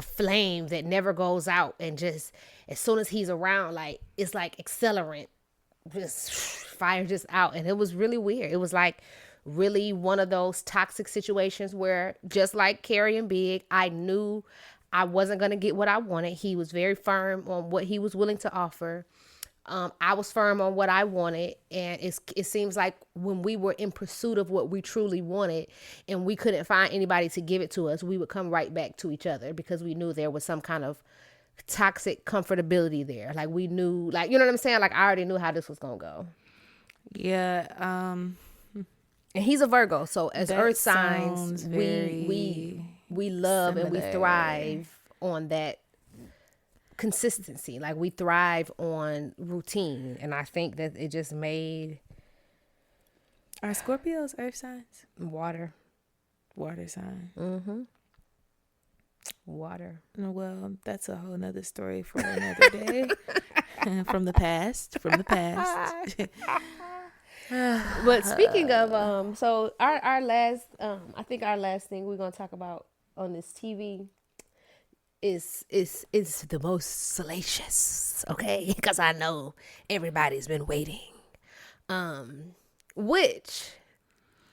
flame that never goes out, and just as soon as he's around, like, it's like accelerant, just fire just out. And it was really weird. It was like really one of those toxic situations where, just like Carrie and Big, I knew I wasn't going to get what I wanted. He was very firm on what he was willing to offer. I was firm on what I wanted. And it seems like when we were in pursuit of what we truly wanted and we couldn't find anybody to give it to us, we would come right back to each other because we knew there was some kind of toxic comfortability there. Like, we knew, like, you know what I'm saying? Like, I already knew how this was going to go. Yeah. And he's a Virgo, so as That earth signs, sounds we love similar. and we thrive on that consistency. Like, we thrive on routine, and I think that it just made Are Scorpios earth signs? water. Sign. Mm-hmm. Water. No, well, that's a whole nother story for another day. From the past. But speaking of, so our last, I think our last thing we're gonna talk about on this TV is the most salacious, okay? Because I know everybody's been waiting. Which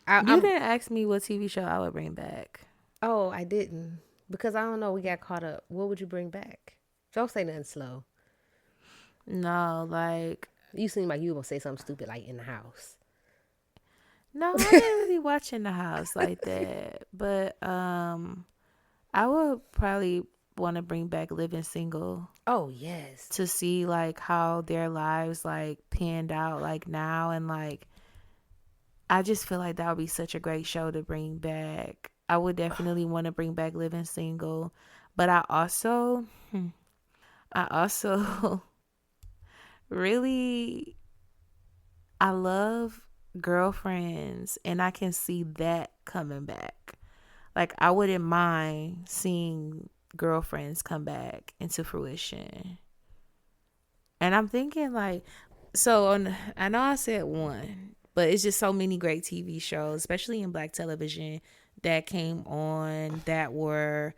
You didn't ask me what TV show I would bring back. Oh, I didn't, because I don't know. We got caught up. What would you bring back? Don't say nothing slow. No, like, You seem like you were gonna say something stupid like In the House. no, I didn't really watch In the House like that. But I would probably want to bring back Living Single Oh yes. to see like how their lives like panned out like now, and like I just feel like that would be such a great show to bring back. I would definitely want to bring back Living Single, but I also really, I love Girlfriends, and I can see that coming back. Like, I wouldn't mind seeing Girlfriends come back into fruition. And I'm thinking like, I know I said one, but it's just so many great TV shows, especially in Black television, that came on that were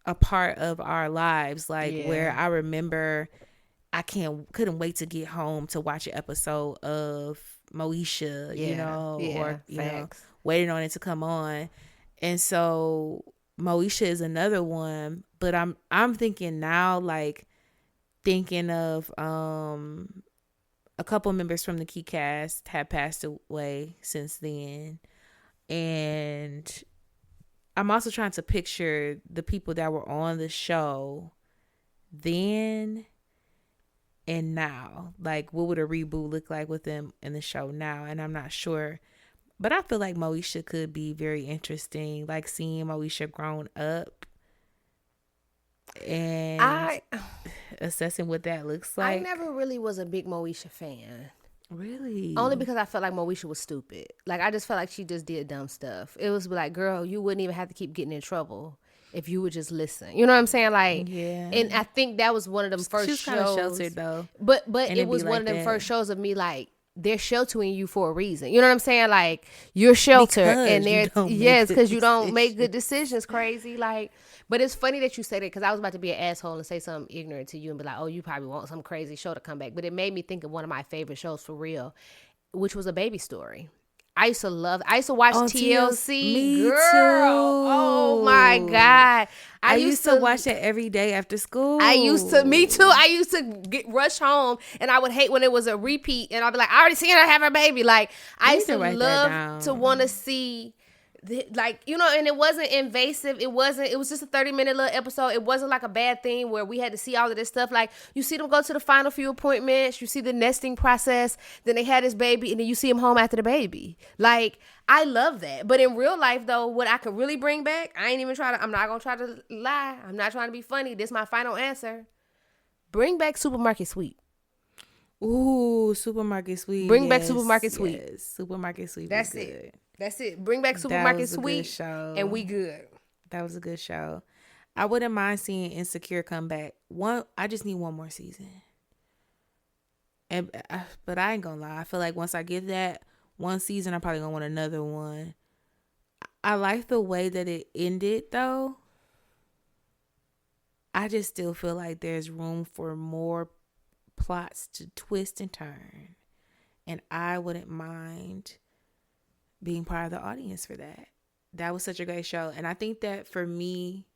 a part of our lives. Like, where I remember I couldn't wait to get home to watch an episode of Moesha, or waiting on it to come on. And so Moesha is another one, but I'm thinking now, like, thinking of a couple members from the key cast have passed away since then, and I'm also trying to picture the people that were on the show then and now. Like, what would a reboot look like with them in the show now? And I'm not sure, but I feel like Moesha could be very interesting, like seeing Moesha grown up and assessing what that looks like. I never really was a big Moesha fan. Really? Only because I felt like Moesha was stupid. Like, I just felt like she just did dumb stuff. It was like, girl, you wouldn't even have to keep getting in trouble if you would just listen. You know what I'm saying? Like, yeah. And I think that was one of them first shows. She was kind of sheltered though. But it was one of them first shows of me like, they're sheltering you for a reason. You know what I'm saying? Like, you're sheltered, and they're because you don't make good decisions. Crazy. Like, but it's funny that you say that, because I was about to be an asshole and say something ignorant to you and be like, oh, you probably want some crazy show to come back. But it made me think of one of my favorite shows for real, which was A Baby Story. I used to watch On TLC. Me Girl. too. Oh my God. I used to watch that every day after school. Me too. I used to rush home, and I would hate when it was a repeat, and I'd be like, I already seen her have her baby. Like, I used to love to want to see, like, you know, and it wasn't invasive. It was just a 30-minute little episode. It wasn't like a bad thing where we had to see all of this stuff. Like, you see them go to the final few appointments, you see the nesting process, then they had this baby, and then you see them home after the baby. Like, I love that. But in real life, though, what I could really bring back, I'm not going to try to lie. I'm not trying to be funny. This is my final answer. Bring back Supermarket Sweep. Ooh, Supermarket Sweep. Bring back Supermarket Sweep. Yes, Supermarket Sweep. That's it. That's it. Bring back Supermarket Sweep, and we good. That was a good show. I wouldn't mind seeing Insecure come back. I just need one more season. But I ain't gonna lie. I feel like once I get that one season, I'm probably gonna want another one. I like the way that it ended, though. I just still feel like there's room for more plots to twist and turn, and I wouldn't mind being part of the audience for that. That was such a great show, and I think that for me,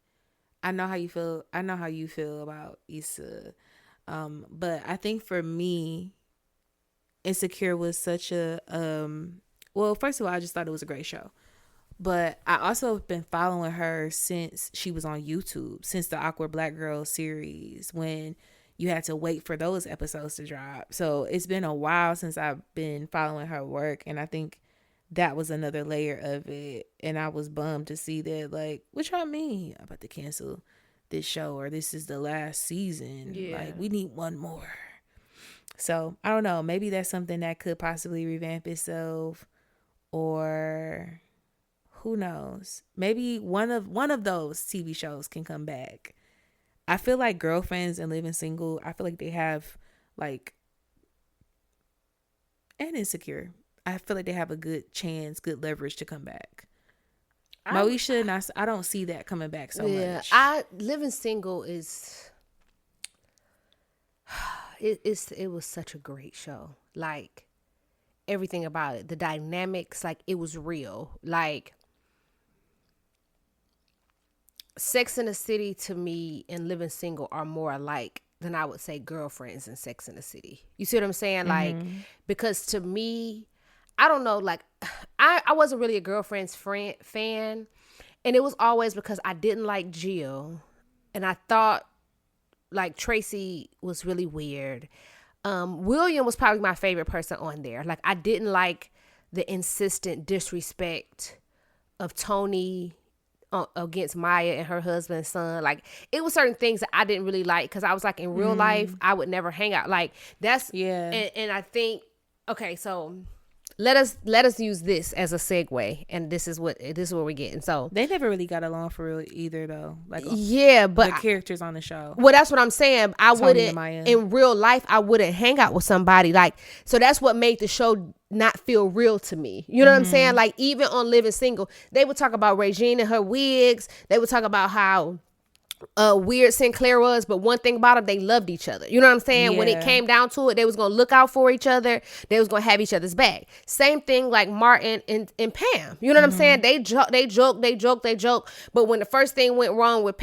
I know how you feel about Issa, but I think for me, Insecure was such a well, first of all, I just thought it was a great show, but I also have been following her since she was on YouTube, since the Awkward Black Girl series, when you had to wait for those episodes to drop. So it's been a while since I've been following her work, and I think that was another layer of it. And I was bummed to see that, like, what y'all mean about to cancel this show, or this is the last season? Yeah. Like, we need one more. So I don't know, maybe that's something that could possibly revamp itself, or who knows, maybe one of those TV shows can come back. I feel like Girlfriends and Living Single, I feel like they have, like, and Insecure, I feel like they have a good chance, good leverage to come back. Moesha, and I don't see that coming back so much. Living Single is, it was such a great show. Like, everything about it, the dynamics, like, it was real. Like, Sex and the City to me and Living Single are more alike than I would say Girlfriends and Sex and the City. You see what I'm saying? Mm-hmm. Like, because to me, I don't know, like, I wasn't really a Girlfriends fan, and it was always because I didn't like Jill, and I thought, like, Tracy was really weird. William was probably my favorite person on there. Like, I didn't like the insistent disrespect of Tony against Maya and her husband and son. Like, it was certain things that I didn't really like, because I was like, in real life, I would never hang out. Like, that's, yeah. And I think, okay, so let us use this as a segue, and this is what we're getting. So they never really got along for real either, though. Like, yeah, but the characters on the show. Well, that's what I'm saying. I wouldn't, in real life, I wouldn't hang out with somebody like. So that's what made the show not feel real to me. You know what I'm saying? Like, even on Living Single, they would talk about Regine and her wigs. They would talk about how weird Sinclair was, but one thing about them, they loved each other. You know what I'm saying? Yeah. When it came down to it, they was gonna look out for each other. They was gonna have each other's back. Same thing like Martin and Pam. You know what I'm saying? They joke. But when the first thing went wrong with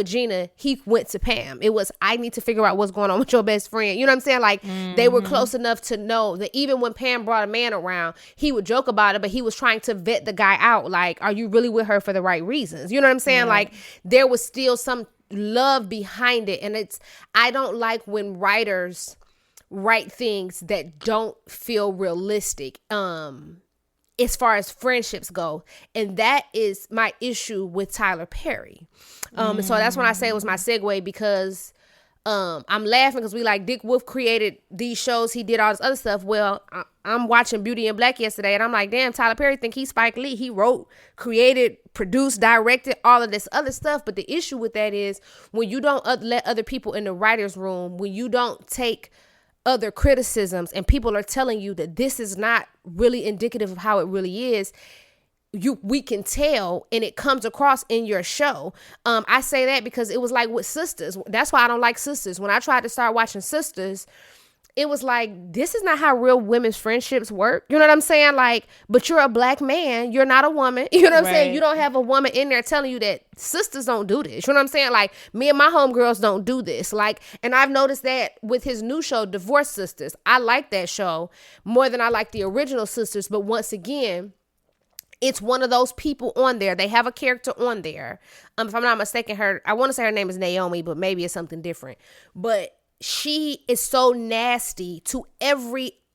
Gina, he went to Pam. It was, I need to figure out what's going on with your best friend. You know what I'm saying? Like, they were close enough to know that even when Pam brought a man around, he would joke about it, but he was trying to vet the guy out. Like, are you really with her for the right reasons? You know what I'm saying? Yeah. Like, there was still some love behind it, and I don't like when writers write things that don't feel realistic as far as friendships go, and that is my issue with Tyler Perry. So that's when I say it was my segue, because I'm laughing because we like Dick Wolf created these shows, he did all this other stuff. Well, I'm watching Beauty and Black yesterday, and I'm like, damn, Tyler Perry think he's Spike Lee. He wrote, created, produced, directed all of this other stuff. But the issue with that is when you don't let other people in the writer's room, when you don't take other criticisms, and people are telling you that this is not really indicative of how it really is, we can tell, and it comes across in your show. I say that because it was like with Sisters. That's why I don't like Sisters. When I tried to start watching Sisters, it was like, this is not how real women's friendships work. You know what I'm saying? Like, but you're a black man. You're not a woman. You know what I'm saying? You don't have a woman in there telling you that sisters don't do this. You know what I'm saying? Like, me and my homegirls don't do this. Like, and I've noticed that with his new show, Divorce Sisters. I like that show more than I like the original Sisters. But once again, it's one of those people on there. They have a character on there. If I'm not mistaken, I want to say her name is Naomi, but maybe it's something different. But she is so nasty to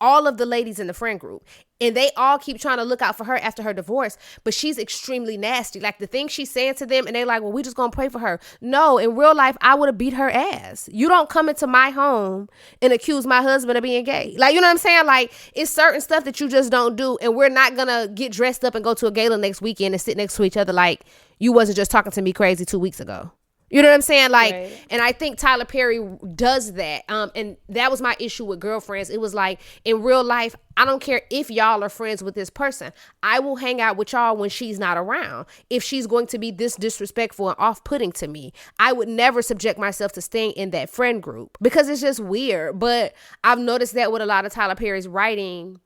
all of the ladies in the friend group. And they all keep trying to look out for her after her divorce. But she's extremely nasty. Like, the things she's saying to them, and they're like, well, we just gonna pray for her. No, in real life, I would have beat her ass. You don't come into my home and accuse my husband of being gay. Like, you know what I'm saying? Like, it's certain stuff that you just don't do. And we're not gonna get dressed up and go to a gala next weekend and sit next to each other like you wasn't just talking to me crazy 2 weeks ago. You know what I'm saying? Like, right. And I think Tyler Perry does that. And that was my issue with Girlfriends. It was like, in real life, I don't care if y'all are friends with this person. I will hang out with y'all when she's not around. If she's going to be this disrespectful and off-putting to me, I would never subject myself to staying in that friend group because it's just weird. But I've noticed that with a lot of Tyler Perry's writing,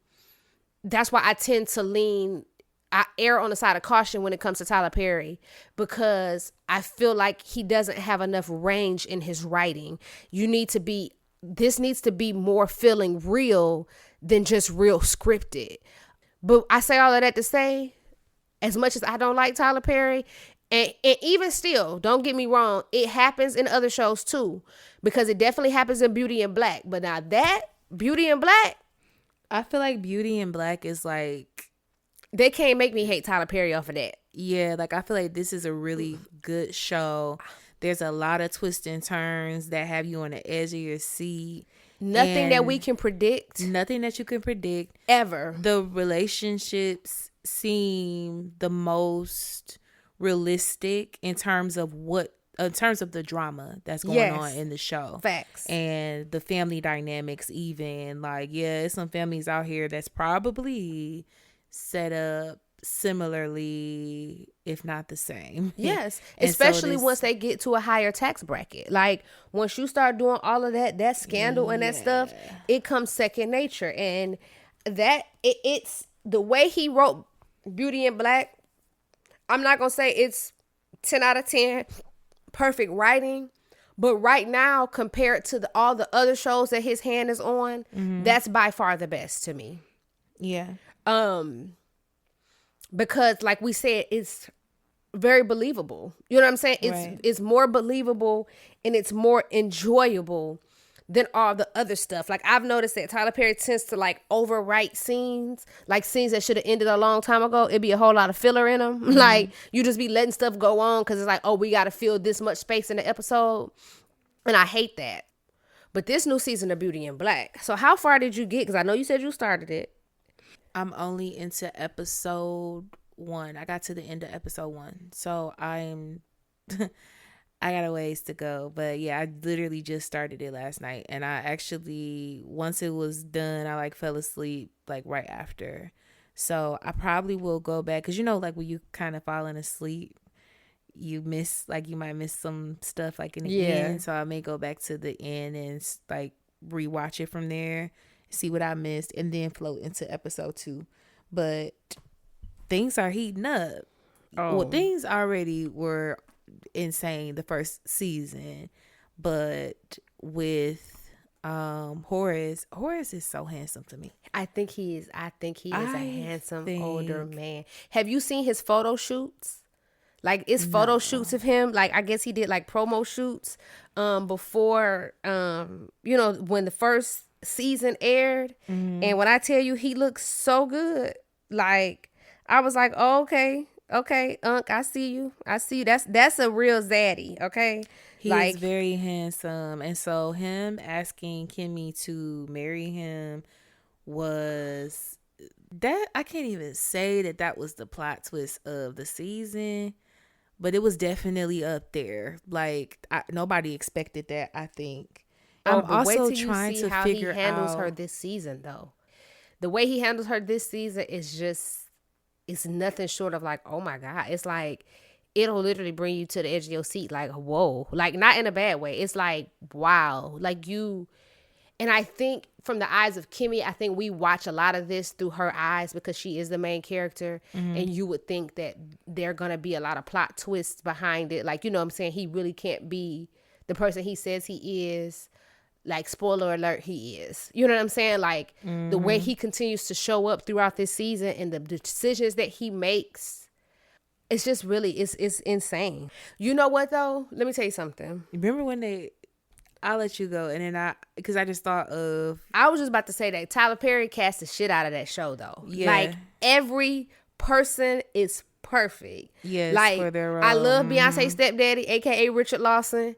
that's why I tend to I err on the side of caution when it comes to Tyler Perry because I feel like he doesn't have enough range in his writing. This needs to be more feeling real than just real scripted. But I say all of that to say, as much as I don't like Tyler Perry, and even still, don't get me wrong, it happens in other shows too, because it definitely happens in Beauty and Black. But now that Beauty and Black, I feel like Beauty and Black is like, they can't make me hate Tyler Perry off of that. Yeah, like I feel like this is a really good show. There's a lot of twists and turns that have you on the edge of your seat. Nothing that we can predict. Nothing that you can predict. Ever. The relationships seem the most realistic in terms of the drama that's going on in the show. Facts. And the family dynamics even. Like, yeah, there's some families out here that's probably set up similarly, if not the same. Yes, especially once they get to a higher tax bracket. Like, once you start doing all of that scandal and that stuff, it comes second nature. And that it's the way he wrote Beauty and Black. I'm not gonna say it's 10 out of 10 perfect writing, but right now, compared to all the other shows that his hand is on, that's by far the best to me. Yeah. Because like we said, it's very believable. You know what I'm saying? It's more believable and it's more enjoyable than all the other stuff. Like, I've noticed that Tyler Perry tends to like overwrite scenes, like scenes that should have ended a long time ago. It'd be a whole lot of filler in them. Mm-hmm. Like, you just be letting stuff go on because it's like, oh, we got to fill this much space in the episode. And I hate that. But this new season of Beauty and Black. So how far did you get? Because I know you said you started it. I'm only into episode 1. I got to the end of episode 1. So I got a ways to go. But yeah, I literally just started it last night. And I actually, once it was done, I like fell asleep like right after. So I probably will go back. Because, you know, like when you kind of falling asleep, you might miss some stuff like in the end. So I may go back to the end and like rewatch it from there. See what I missed, and then float into episode 2. But things are heating up. Oh. Well, things already were insane the first season, but with Horace is so handsome to me. I think he is a handsome older man. Have you seen his photo shoots? Like, it's photo shoots of him. Like, I guess he did like promo shoots before when the first season aired. Mm-hmm. And when I tell you he looks so good, like, I was like, oh, okay, Unc, I see you. That's a real zaddy. Okay, he is very handsome. And so him asking Kimmy to marry him was that, I can't even say that was the plot twist of the season, but it was definitely up there. Like, nobody expected that, I think. I'm also trying to figure out how he handles her this season, though. The way he handles her this season is just, it's nothing short of like, oh my God. It's like, it'll literally bring you to the edge of your seat. Like, whoa. Like, not in a bad way. It's like, wow. Like, And I think from the eyes of Kimmy, I think we watch a lot of this through her eyes because she is the main character. And you would think that there are going to be a lot of plot twists behind it. Like, you know what I'm saying? He really can't be the person he says he is. Like, spoiler alert, he is. You know what I'm saying? Like, the way he continues to show up throughout this season and the decisions that he makes, it's just really, it's insane. You know what, though? Let me tell you something. Remember when I'll let you go, and then because I just thought of... I was just about to say that Tyler Perry cast the shit out of that show, though. Yeah. Like, every person is perfect. Yes, like, for their role. I love Beyonce's stepdaddy, a.k.a. Richard Lawson.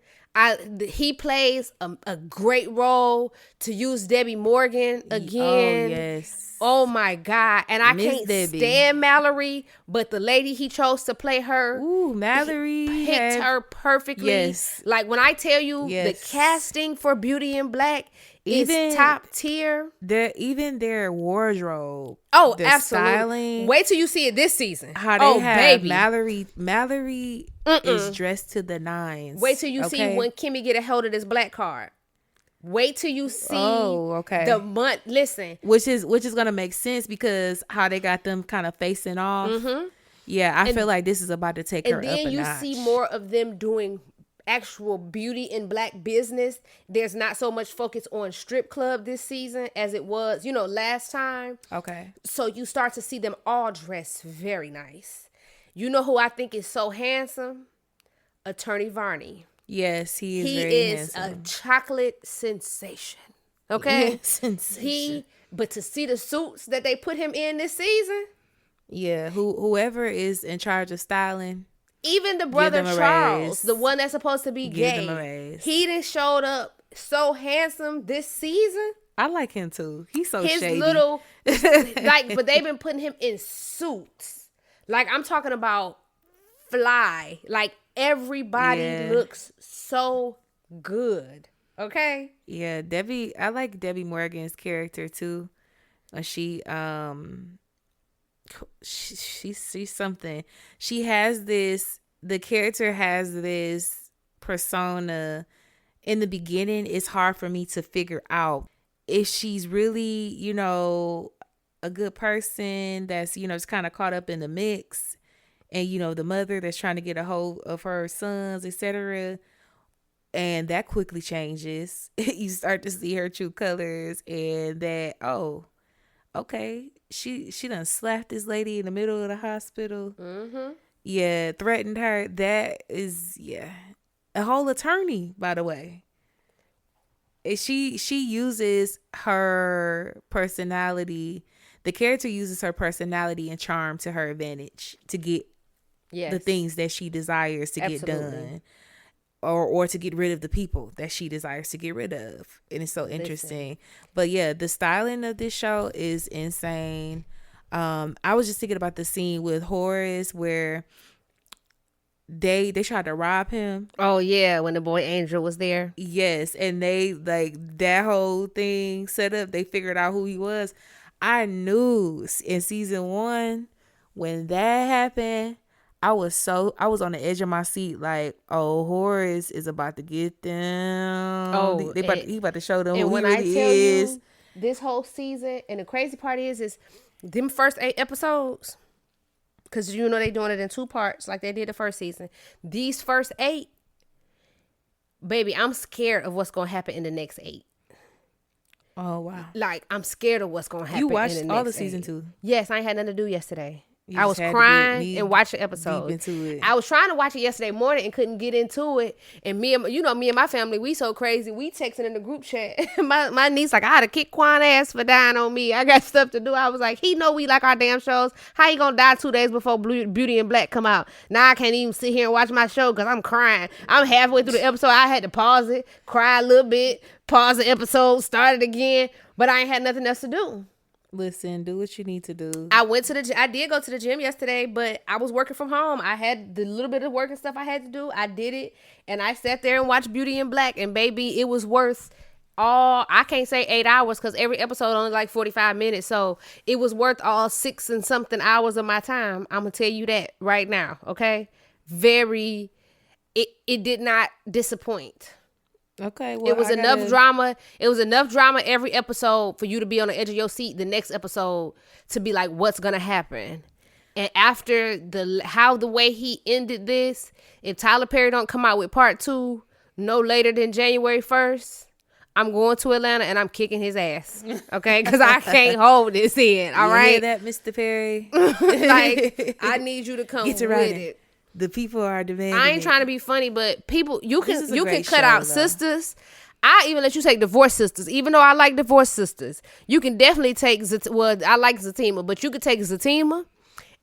He plays a great role. To use Debbie Morgan again. Oh, yes. Oh my God. And I Miss can't Debbie. stand Mallory, but the lady he chose to play her. Ooh, Mallory Picked her perfectly. Yes. Like, when I tell you the casting for Beauty in Black is top tier. Even their wardrobe. Oh, their absolutely. Styling. Wait till you see it this season. How they have baby. Mallory is dressed to the nines. Wait till you see when Kimmy get a hold of this black card. Wait till you see the month. Listen. Which is going to make sense because how they got them kind of facing off. Yeah, I feel like this is about to take her up a notch. And then you see more of them doing actual Beauty in Black business. There's not so much focus on strip club this season as it was, last time. Okay. So you start to see them all dressed very nice. You know who I think is so handsome? Attorney Varney. Yes, he is very handsome. He is a chocolate sensation. Okay? Yeah, sensation. But to see the suits that they put him in this season. Yeah, whoever is in charge of styling. Even the brother Charles, the one that's supposed to be gay. He done showed up so handsome this season. I like him too. He's so shady. His little, but they've been putting him in suits. Like, I'm talking about fly. Like, everybody looks so good. Okay? Yeah, I like Debbie Morgan's character too. She's something. She has the character has this persona. In the beginning, it's hard for me to figure out if she's really, a good person that's, just kind of caught up in the mix. And, the mother that's trying to get a hold of her sons, etc. And that quickly changes. You start to see her true colors and that, oh, okay, she done slapped this lady in the middle of the hospital. Mm-hmm. Yeah, threatened her. That is, a whole attorney, by the way. She uses her personality. The character uses her personality and charm to her advantage to get the things that she desires to get done, or to get rid of the people that she desires to get rid of. And it's so interesting. But yeah, the styling of this show is insane. I was just thinking about the scene with Horace where they tried to rob him. Oh yeah, when the boy Angel was there. Yes, and they that whole thing set up. They figured out who he was. I knew in season 1 when that happened, I was on the edge of my seat, like, oh, Horace is about to get them. Oh, he about to show them who he really is. You, this whole season, and the crazy part is them first 8 episodes, because they doing it in 2 parts like they did the first season. These first 8, baby, I'm scared of what's gonna happen in the next 8. Oh wow! Like, I'm scared of what's gonna happen. You watched in the all next the season 8. 2? Yes, I ain't had nothing to do yesterday. I was crying and watching episodes. Into it. I was trying to watch it yesterday morning and couldn't get into it. And me and my family, we so crazy. We texting in the group chat. my niece like, I had to kick Quan ass for dying on me. I got stuff to do. I was like, he know we like our damn shows. How he gonna die 2 days before Beauty in Black come out? Now I can't even sit here and watch my show because I'm crying. I'm halfway through the episode. I had to pause it, cry a little bit, pause the episode, start it again. But I ain't had nothing else to do. Listen, do what you need to do. I did go to the gym yesterday, but I was working from home. I had the little bit of work and stuff I had to do. I did it, and I sat there and watched Beauty in Black, and baby, it was worth I can't say 8 hours because every episode only like 45 minutes. So it was worth all 6 and something hours of my time. I'm going to tell you that right now. Okay. It did not disappoint. Okay, well, It was enough drama. It was enough drama every episode for you to be on the edge of your seat the next episode to be like, what's gonna happen? And after the way he ended this, if Tyler Perry don't come out with part 2 no later than January 1st, I'm going to Atlanta and I'm kicking his ass. Okay? Because I can't hold this in. All right? Hear that, Mr. Perry? Like, I need you to come with it. The people are demanding. I ain't trying to be funny, but people, you can cut show, out though. sisters. I even let you take Divorce Sisters, even though I like Divorce Sisters. You can definitely take I like Zatima, but you could take Zatima.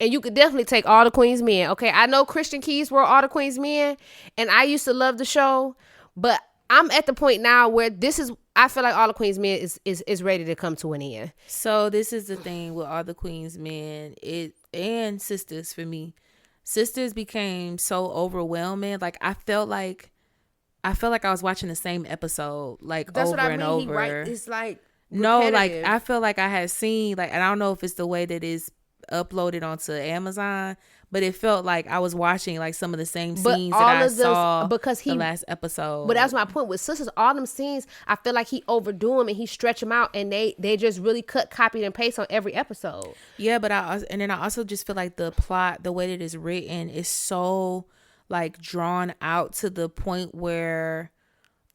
And you could definitely take All the Queen's Men. Okay, I know Christian Keys were All the Queen's Men, and I used to love the show, but I'm at the point now where I feel like All the Queen's Men is ready to come to an end. So this is the thing with All the Queen's Men, and Sisters for me. Sisters became so overwhelming. Like I felt like I was watching the same episode like That's over what I and mean. over. It's like no, repetitive. like I feel like I had seen like, and I don't know if it's the way that it's uploaded onto Amazon, but it felt like I was watching like some of the same scenes that I saw because the last episode. But that's my point with Sisters. All them scenes, I feel like he overdo them and he stretch them out, and they just really cut, copied, and paste on every episode. Yeah, but I also just feel like the plot, the way that it's written, is so like drawn out to the point where,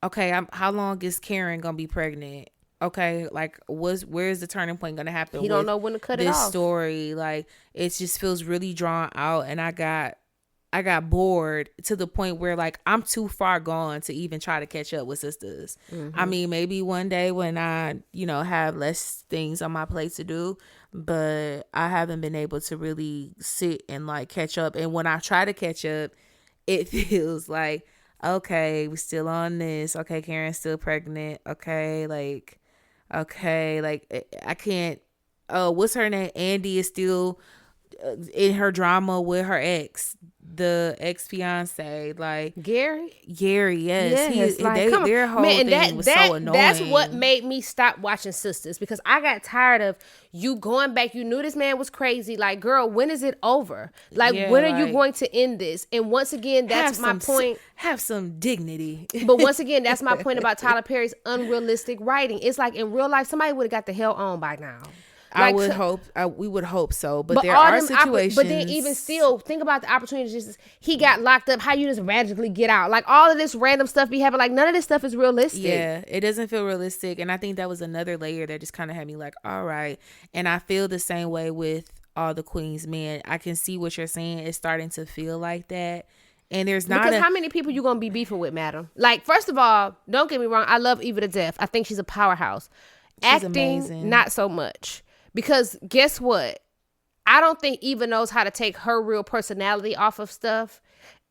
okay, how long is Karen gonna be pregnant? Okay, like where's the turning point gonna happen? He don't know when to cut it off. This story, like it just feels really drawn out, and I got bored to the point where like I'm too far gone to even try to catch up with Sisters. Mm-hmm. I mean, maybe one day when I have less things on my plate to do, but I haven't been able to really sit and like catch up. And when I try to catch up, it feels like, okay, we're still on this. Okay, Karen's still pregnant. Okay, like I can't. What's her name? Andy is still in her drama with her ex, the ex-fiance, like Gary. Yes, their whole thing was so annoying. That's what made me stop watching Sisters, because I got tired of you going back. You knew this man was crazy. Like, girl, when is it over? Like, when are you going to end this? And once again, that's my point. Have some dignity. But once again, that's my point about Tyler Perry's unrealistic writing. It's like in real life, somebody would have got the hell on by now. Like, we would hope so, but there are situations. But then even still, think about the opportunities. He got locked up. How you just magically get out? Like, all of this random stuff be happening. Like, none of this stuff is realistic. Yeah, it doesn't feel realistic, and I think that was another layer that just kind of had me like, all right. And I feel the same way with All the Queen's Men. I can see what you're saying. It's starting to feel like that. And there's not because how many people you gonna be beefing with, madam? Like, first of all, don't get me wrong. I love Eva to death. I think she's a powerhouse. She's Acting, amazing. Not so much. Because guess what? I don't think Eva knows how to take her real personality off of stuff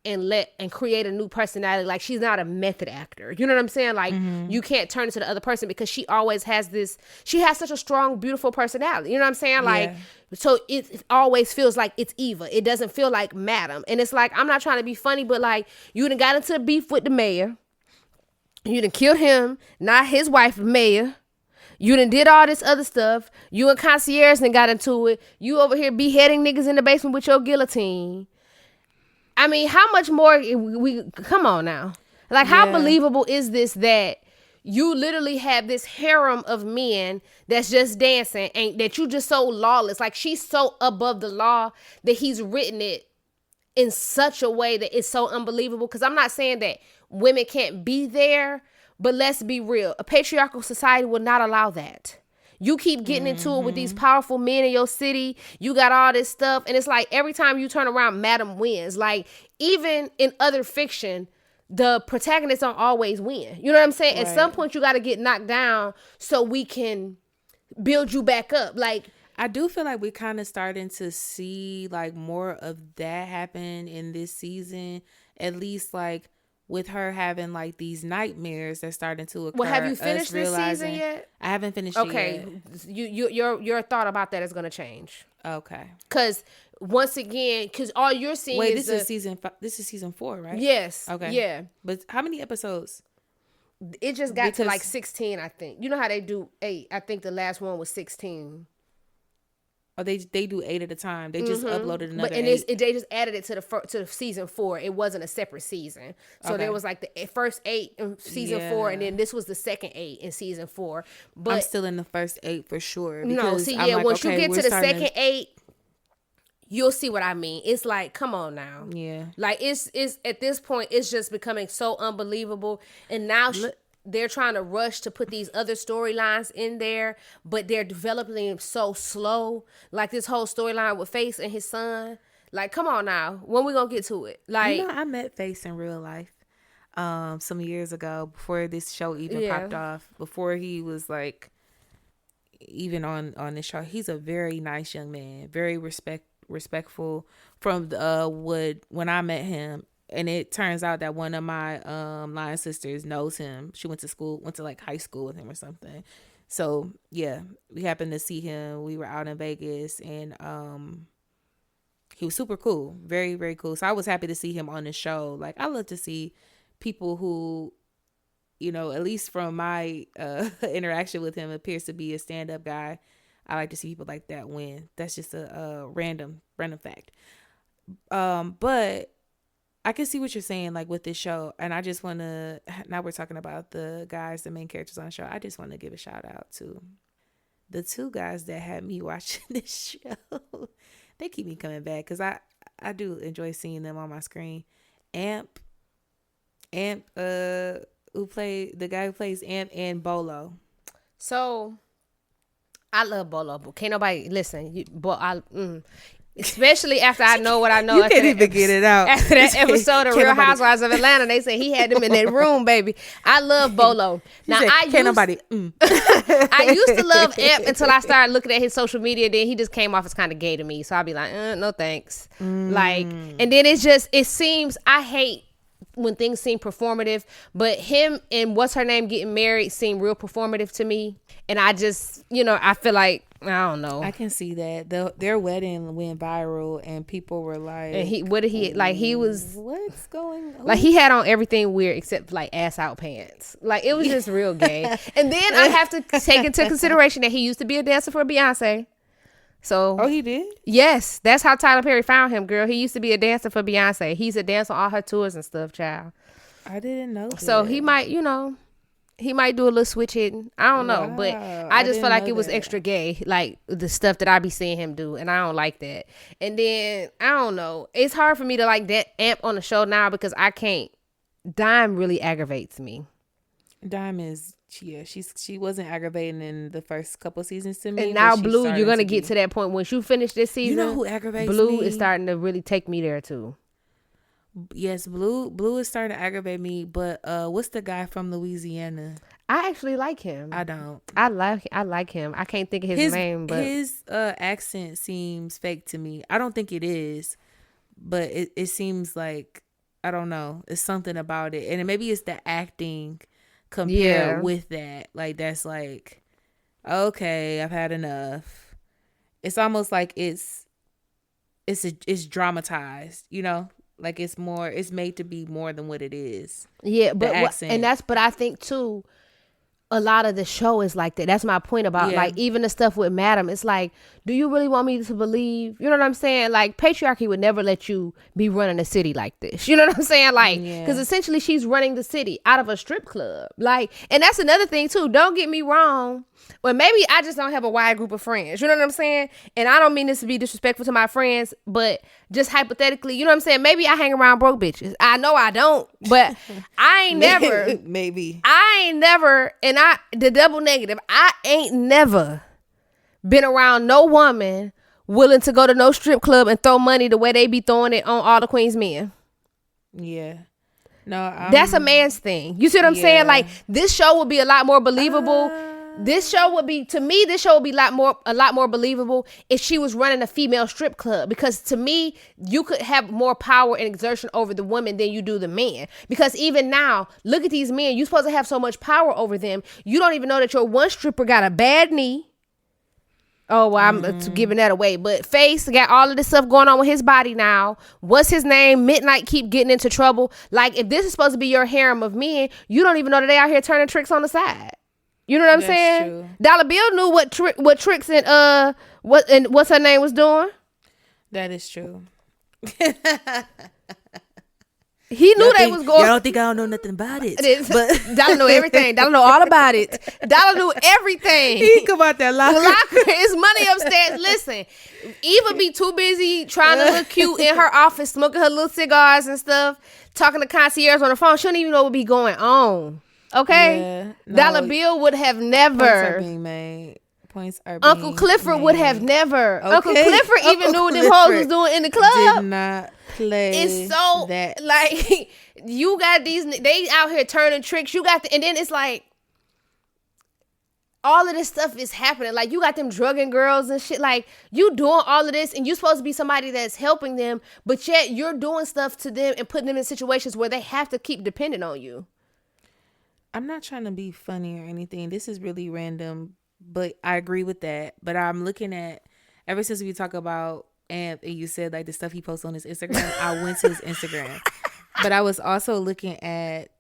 and create a new personality. Like, she's not a method actor. You know what I'm saying? Like, you can't turn into the other person because she always has she has such a strong, beautiful personality. You know what I'm saying? Like, so it always feels like it's Eva. It doesn't feel like Madam. And it's like, I'm not trying to be funny, but like, you done got into a beef with the mayor. You done killed him, not his wife, the mayor. You done did all this other stuff. You and Concierge done got into it. You over here beheading niggas in the basement with your guillotine. I mean, how much more come on now? Like, how believable is this that you literally have this harem of men that's just dancing and that you just so lawless? Like, she's so above the law that he's written it in such a way that it's so unbelievable. Because I'm not saying that women can't be there, but let's be real. A patriarchal society will not allow that. You keep getting into it with these powerful men in your city. You got all this stuff. And it's like every time you turn around, Madam wins. Like, even in other fiction, the protagonists don't always win. You know what I'm saying? Right. At some point, you got to get knocked down so we can build you back up. Like, I do feel like we're kind of starting to see like more of that happen in this season. At least like with her having like these nightmares that's starting to occur. Well, have you finished this season yet? I haven't finished it yet. Okay, your thought about that is going to change. Okay. Because once again, because all you're seeing this is season 4, right? Yes. Okay. Yeah. But how many episodes? It just got to like 16, I think. You know how they do 8. I think the last one was 16. Oh, they do 8 at a time. They just uploaded another. But and 8. they just added it to season 4. It wasn't a separate season, so there was like the first 8 in season 4, and then this was the second 8 in season 4. But I'm still in the first 8 for sure. No, see, yeah, like, once you get to the second 8, you'll see what I mean. It's like, come on now, yeah, like it's at this point, it's just becoming so unbelievable, and now. They're trying to rush to put these other storylines in there, but they're developing them so slow. Like this whole storyline with Face and his son. Like, come on now. When we gonna get to it? Like, I met Face in real life some years ago before this show even popped off. Before he was like even on this show. He's a very nice young man, very respectful. From when I met him. And it turns out that one of my line sisters knows him. She went to like high school with him or something. So yeah, we happened to see him. We were out in Vegas, and he was super cool, very very cool. So I was happy to see him on the show. Like I love to see people who, at least from my interaction with him, appears to be a stand-up guy. I like to see people like that win. That's just a random fact. But I can see what you're saying, like with this show, and I just want to. Now we're talking about the guys, the main characters on the show. I just want to give a shout out to the 2 guys that had me watching this show. They keep me coming back because I do enjoy seeing them on my screen. Amp, the guy who plays Amp, and Bolo. So I love Bolo, but can't nobody listen. Especially after I know what I know. You can't even get it out. After that episode of Real Housewives of Atlanta, they said he had them in that room, baby. I love Bolo. Now I used to love Amp until I started looking at his social media. Then he just came off as kind of gay to me. So I'd be like, no thanks. Like, and then it seems, I hate when things seem performative, but him and what's her name getting married seem real performative to me. And I just, I feel like, I don't know. I can see that. Their wedding went viral and people were like, and he was, what's going on? Like he had on everything weird except like ass out pants. Like it was just real gay. And then I have to take into consideration that he used to be a dancer for Beyonce. So he did? Yes, that's how Tyler Perry found him, girl. He used to be a dancer for Beyonce. He's a dancer on all her tours and stuff, child. I didn't know that. So he might, he might do a little switch hitting. I don't know, but I just feel like it was extra gay, like the stuff that I be seeing him do, and I don't like that. And then I don't know. It's hard for me to like that Amp on the show now because I can't. Dime really aggravates me. Dime is she wasn't aggravating in the first couple seasons to me. And now Blue, you're gonna get to that point once you finish this season. You know who aggravates me? Blue is starting to really take me there too. Yes, Blue is starting to aggravate me, but what's the guy from Louisiana? I actually like him. I don't. I like him. I can't think of his name, but his accent seems fake to me. I don't think it is, but it seems like, I don't know. It's something about it, and maybe it's the acting compared with that. Like that's like, okay, I've had enough. It's almost like it's dramatized, Like it's made to be more than what it is. Yeah, but I think too, a lot of the show is like that. That's my point about like even the stuff with Madam. It's like, do you really want me to believe? You know what I'm saying? Like patriarchy would never let you be running a city like this. You know what I'm saying? Like, because essentially she's running the city out of a strip club. Like, and that's another thing too. Don't get me wrong. Well, maybe I just don't have a wide group of friends. You know what I'm saying? And I don't mean this to be disrespectful to my friends, but just hypothetically, you know what I'm saying? Maybe I hang around broke bitches. I know I don't, but I ain't never. Maybe. I ain't never, and the double negative, I ain't never been around no woman willing to go to no strip club and throw money the way they be throwing it on all the Queen's men. Yeah. No, that's a man's thing. You see what I'm saying? Like this show would be a lot more believable. This show would be a lot more believable if she was running a female strip club, because to me, you could have more power and exertion over the woman than you do the man. Because even now, look at these men. You're supposed to have so much power over them. You don't even know that your one stripper got a bad knee. Oh, well, I'm giving that away. But Face got all of this stuff going on with his body now. What's his name? Midnight keep getting into trouble. Like, if this is supposed to be your harem of men, you don't even know that they out here turning tricks on the side. You know what I'm That's saying? true. Dollar Bill knew what Tricks and what's her name was doing. That is true. He knew they was going. Y'all don't think I don't know nothing about it. But Dollar know everything. Dollar know all about it. Dollar knew everything. He come out that locker. It's money upstairs. Listen, Eva be too busy trying to look cute in her office, smoking her little cigars and stuff, talking to concierge on the phone. She don't even know what be going on. Okay? Yeah, no, Dollar Bill would have Points are never. being made. Uncle Clifford would have never. Okay. Uncle Clifford even knew what them hoes was doing in the club. Did not play. It's so that. like you got these. They out here turning tricks. You got and then it's like all of this stuff is happening. Like you got them drugging girls and shit. Like you doing all of this, and you supposed to be somebody that's helping them, but yet you're doing stuff to them and putting them in situations where they have to keep depending on you. I'm not trying to be funny or anything. This is really random, but I agree with that. But I'm looking at, ever since we talk about Amp and you said like the stuff he posts on his Instagram, I went to his Instagram. But I was also looking at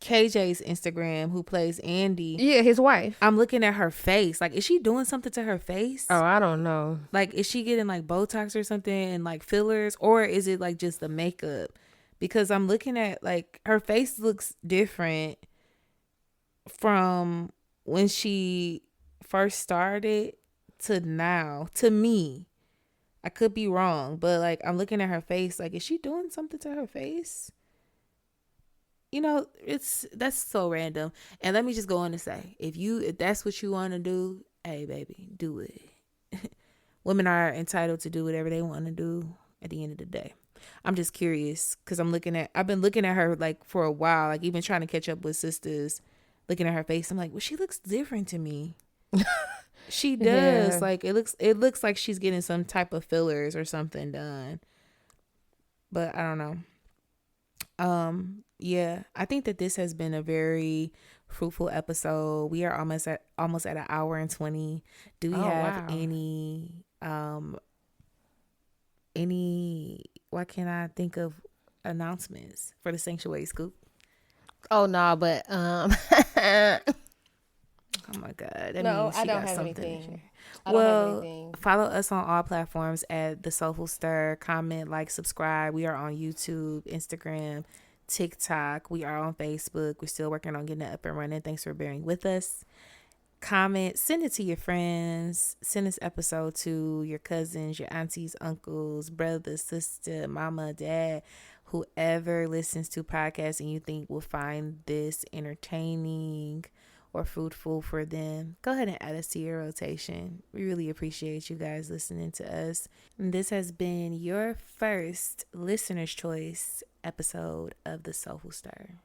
KJ's Instagram, who plays Andy. Yeah, his wife. I'm looking at her face. Like, is she doing something to her face? Oh, I don't know. Like, is she getting like Botox or something and like fillers? Or is it like just the makeup? Because I'm looking at like her face looks different from when she first started to now. To me, I could be wrong, but like I'm looking at her face, like is she doing something to her face? You know, that's so random. And let me just go on to say, if that's what you want to do, hey baby, do it. Women are entitled to do whatever they want to do at the end of the day. I'm just curious because I've been looking at her like for a while, like even trying to catch up with sisters. Looking at her face, I'm like, well, she looks different to me. She does. Yeah. Like it looks like she's getting some type of fillers or something done. But I don't know. Yeah, I think that this has been a very fruitful episode. We are almost at an hour and 20. Do we have any why can't I think of announcements for the Sanctuary Scoop? Oh no, but oh my God. No, I don't have anything. Follow us on all platforms at The Soulful Stir. Comment, like, subscribe. We are on YouTube, Instagram, TikTok. We are on Facebook. We're still working on getting it up and running. Thanks for bearing with us. Comment, send it to your friends. Send this episode to your cousins, your aunties, uncles, brother, sister, mama, dad, whoever listens to podcasts and you think will find this entertaining or fruitful for them. Go ahead and add us to your rotation. We really appreciate you guys listening to us. And this has been your first listener's choice episode of The Soulful Stir.